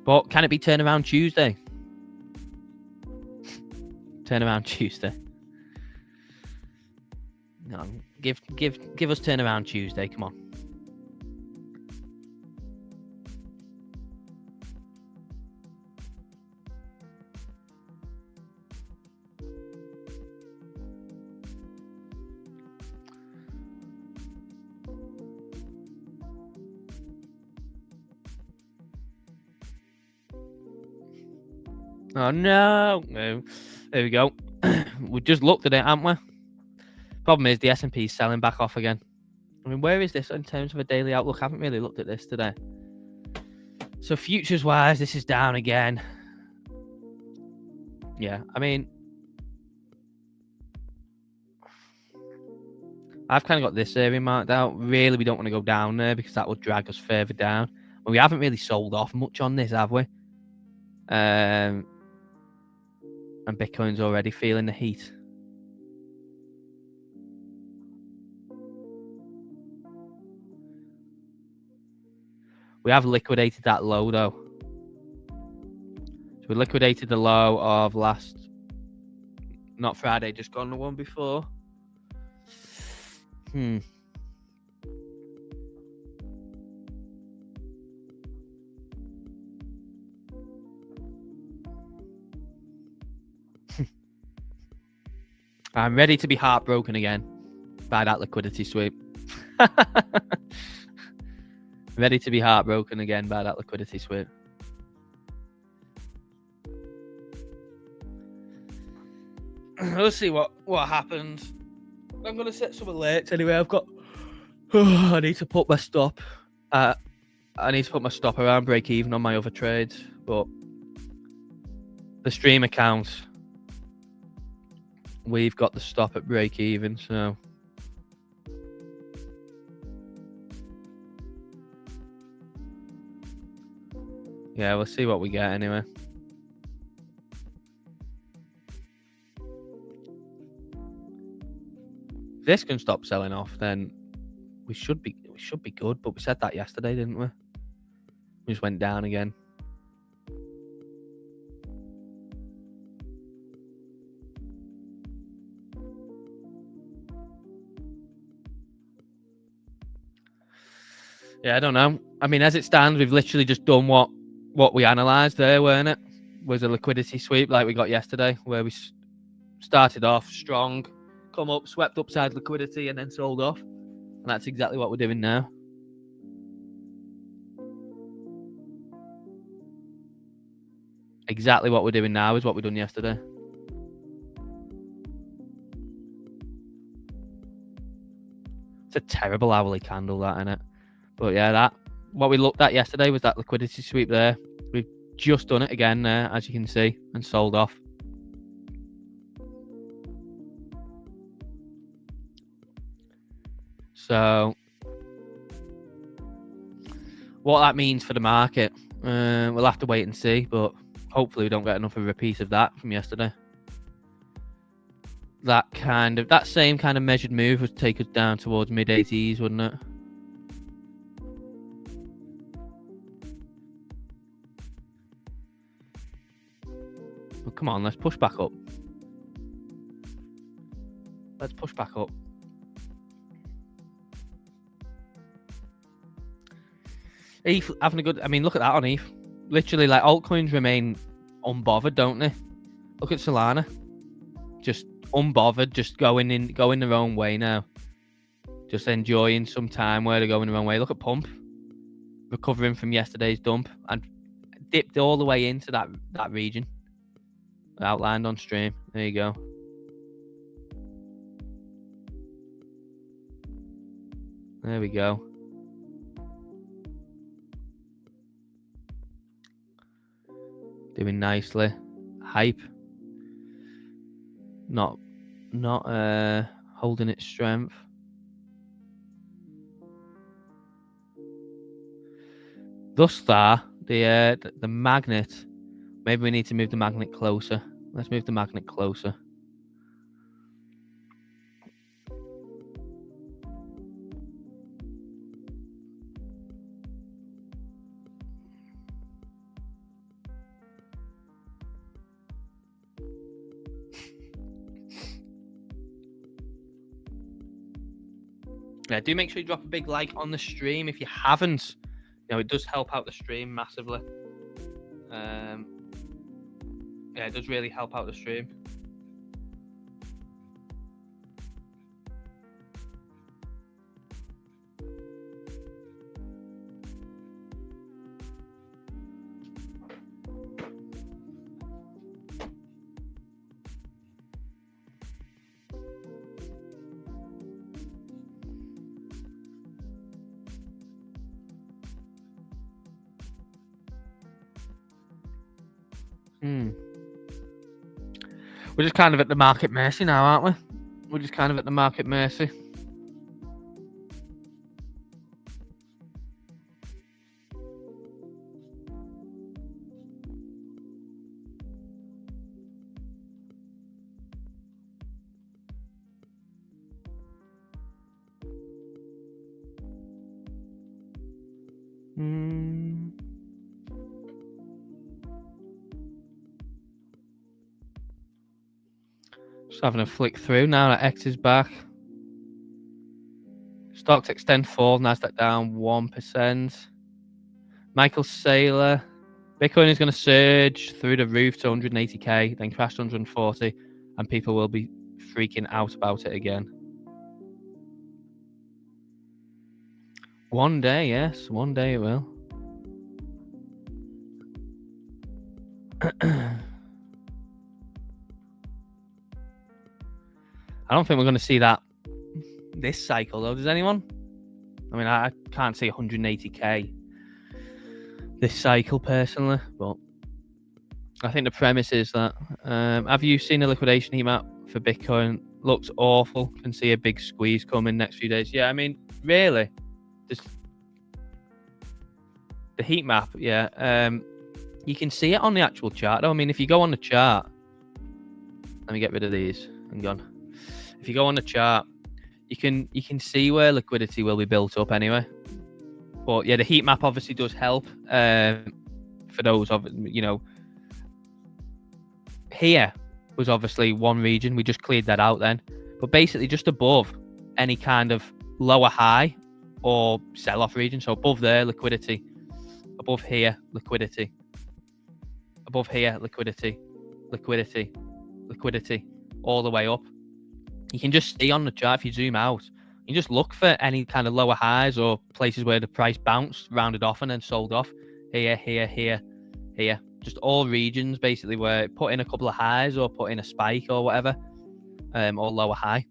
But can it be turnaround Tuesday? Turnaround Tuesday. No, give us turnaround Tuesday. Come on. Oh no! There we go. We just looked at it, haven't we? Problem is the S&P is selling back off again. I mean, where is this in terms of a daily outlook? I haven't really looked at this today. So futures wise, this is down again. Yeah, I mean, I've kind of got this area marked out. Really, we don't want to go down there because that will drag us further down. But we haven't really sold off much on this, have we? And Bitcoin's already feeling the heat. We have liquidated that low though. So we liquidated the low of not Friday, just gone the one before. I'm ready to be heartbroken again by that liquidity sweep. Ready to be heartbroken again by that liquidity sweep. We'll see what happens. I'm going to set some alerts anyway. I've got... I need to put my stop. I need to put my stop around break even on my other trades. But the stream account, we've got the stop at break even, so... Yeah, we'll see what we get anyway. If this can stop selling off, then we should be good. But we said that yesterday, didn't we? Just went down again. Yeah, I don't know. I mean, as it stands, we've literally just done what we analysed there, weren't it? Was a liquidity sweep like we got yesterday, where we started off strong, come up, swept upside liquidity, and then sold off. And that's exactly what we're doing now. Exactly what we're doing now is what we done yesterday. It's a terrible hourly candle, that, innit? But yeah, what we looked at yesterday was that liquidity sweep there. We've just done it again there, as you can see, and sold off. So what that means for the market, we'll have to wait and see, but hopefully we don't get enough of a repeat of that from yesterday. That same kind of measured move would take us down towards mid-80s, wouldn't it? Well, come on, let's push back up. Let's push back up. ETH having a good... I mean, look at that on ETH. Literally, like, altcoins remain unbothered, don't they? Look at Solana. Just unbothered, just going their own way now. Just enjoying some time where they're going their own way. Look at Pump. Recovering from yesterday's dump and dipped all the way into that region. Outlined on stream. There you go. There we go. Doing nicely. Hype. Not holding its strength. Thus far, the magnet. Maybe we need to move the magnet closer. Let's move the magnet closer. Yeah, do make sure you drop a big like on the stream if you haven't. You know, it does help out the stream massively. Yeah, it does really help out the stream. We're just kind of at the market mercy now, aren't we? We're just kind of at the market mercy. Just having a flick through now that X is back. Stocks extend fall, Nasdaq down 1%. Michael Saylor, Bitcoin is going to surge through the roof to 180k, then crash to 140, and people will be freaking out about it again. One day, yes, one day it will. I don't think we're going to see that this cycle, though. Does anyone? I mean, I can't see 180k this cycle personally, but I think the premise is that. Have you seen a liquidation heat map for Bitcoin? Looks awful. Can see a big squeeze coming next few days. Yeah, I mean, really, just the heat map. Yeah, you can see it on the actual chart, though. I mean, if you go on the chart, let me get rid of these. Hang on. If you go on the chart, you can see where liquidity will be built up anyway. But yeah, the heat map obviously does help for those of, you know, here was obviously one region. We just cleared that out then. But basically just above any kind of lower high or sell-off region. So above there, liquidity. Above here, liquidity. Above here, liquidity. Liquidity. Liquidity. All the way up. You can just see on the chart, if you zoom out, you just look for any kind of lower highs or places where the price bounced, rounded off, and then sold off. Here, here, here, here. Just all regions, basically, where it put in a couple of highs or put in a spike or whatever, or lower high.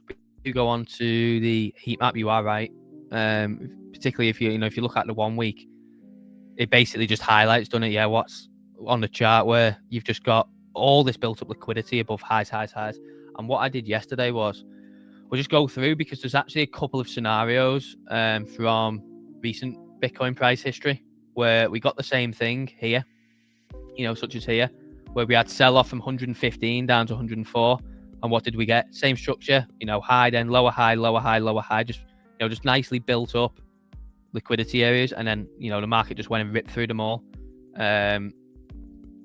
But if you go on to the heat map, you are right. Particularly if you look at the 1 week, it basically just highlights, doesn't it? Yeah, what's on the chart where you've just got all this built up liquidity above highs, highs, highs. And what I did yesterday was we'll just go through, because there's actually a couple of scenarios from recent Bitcoin price history where we got the same thing here, you know, such as here, where we had sell off from 115 down to 104. And what did we get? Same structure, you know, high, then lower high, lower high, lower high, just, you know, just nicely built up liquidity areas. And then, you know, the market just went and ripped through them all.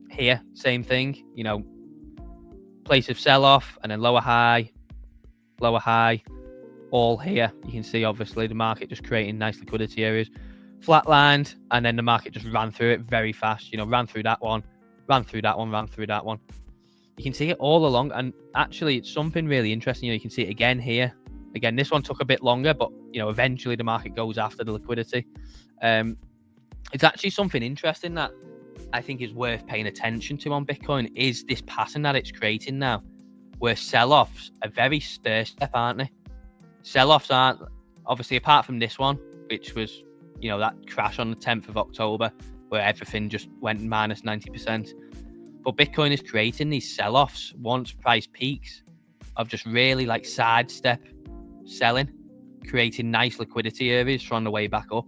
Here, same thing, you know, place of sell off and then lower high, all here. You can see obviously the market just creating nice liquidity areas, flatlined, and then the market just ran through it very fast. You know, ran through that one, ran through that one, ran through that one. You can see it all along, and actually it's something really interesting. You know, you can see it again here. Again, this one took a bit longer, but you know, eventually the market goes after the liquidity. It's actually something interesting that I think is worth paying attention to on Bitcoin, is this pattern that it's creating now, where sell-offs are very stair-step, aren't they? Sell-offs aren't, obviously, apart from this one, which was, you know, that crash on the 10th of October, where everything just went minus 90%. But Bitcoin is creating these sell-offs once price peaks of just really like sidestep selling, creating nice liquidity areas from the way back up.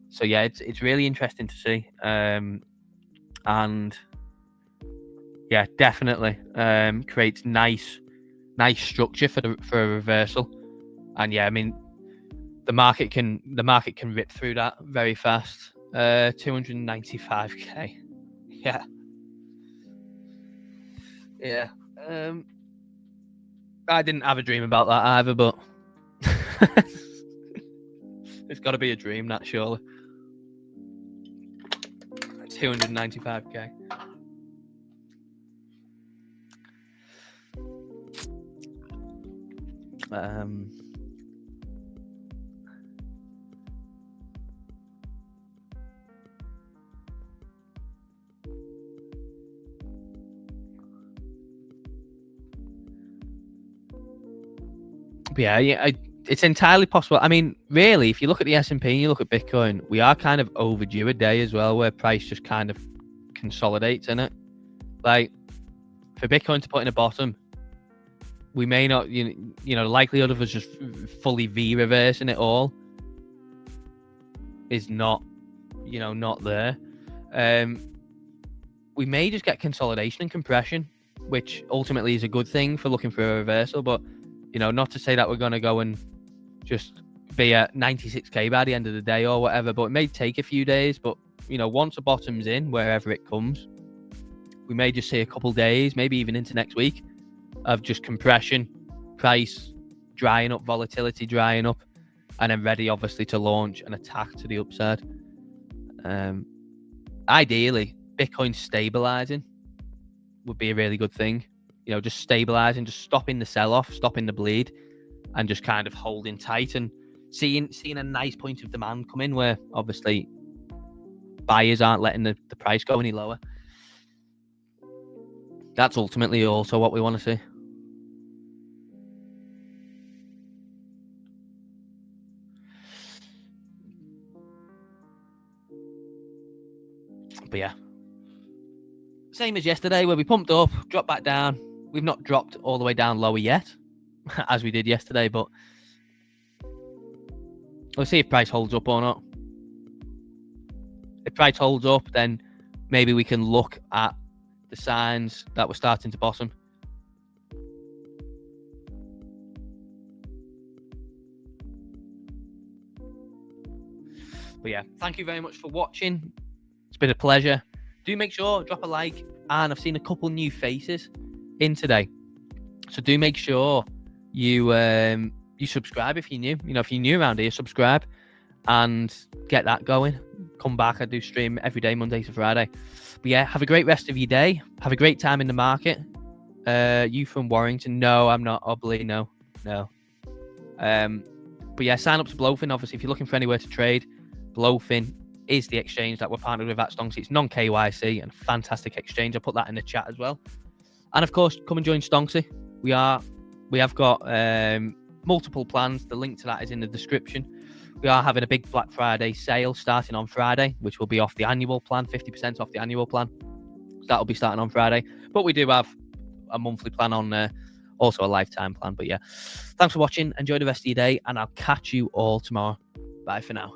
So yeah, it's really interesting to see. And yeah, definitely creates nice structure for a reversal. And yeah, I mean, the market can rip through that very fast. 295k. Yeah. I didn't have a dream about that either, but it's got to be a dream, that, surely. 295k. Yeah, it's entirely possible. I mean, really, if you look at the S&P and you look at Bitcoin, we are kind of overdue a day as well, where price just kind of consolidates in it. Like, for Bitcoin to put in a bottom, we may not, you know, the likelihood of us just fully V-reversing it all is not, you know, not there. We may just get consolidation and compression, which ultimately is a good thing for looking for a reversal. But, you know, not to say that we're going to go and just be at 96k by the end of the day or whatever, but it may take a few days. But, you know, once a bottom's in, wherever it comes, we may just see a couple days, maybe even into next week, of just compression, price drying up, volatility drying up, and then ready, obviously, to launch an attack to the upside. Ideally, Bitcoin stabilizing would be a really good thing. You know, just stabilizing, just stopping the sell-off, stopping the bleed, and just kind of holding tight and seeing a nice point of demand come in where, obviously, buyers aren't letting the price go any lower. That's ultimately also what we want to see. But yeah, same as yesterday, where we pumped up, dropped back down. We've not dropped all the way down lower yet, as we did yesterday, but we'll see if price holds up or not. If price holds up, then maybe we can look at the signs that we're starting to bottom. But yeah, thank you very much for watching. It's been a pleasure. Do make sure, drop a like. And I've seen a couple new faces in today. So do make sure you subscribe if you're new. You know, if you're new around here, subscribe and get that going. Come back. I do stream every day, Monday to Friday. But yeah, have a great rest of your day. Have a great time in the market. You from Warrington? No, I'm not. Obley, no. But yeah, sign up to BLOFIN. Obviously, if you're looking for anywhere to trade, BLOFIN is the exchange that we're partnered with at Stonksy. It's non-KYC and a fantastic exchange. I'll put that in the chat as well. And of course, come and join Stonksy. We have got multiple plans. The link to that is in the description. We are having a big Black Friday sale starting on Friday, which will be off the annual plan, 50% off the annual plan. That'll be starting on Friday. But we do have a monthly plan on there, also a lifetime plan. But yeah, thanks for watching. Enjoy the rest of your day, and I'll catch you all tomorrow. Bye for now.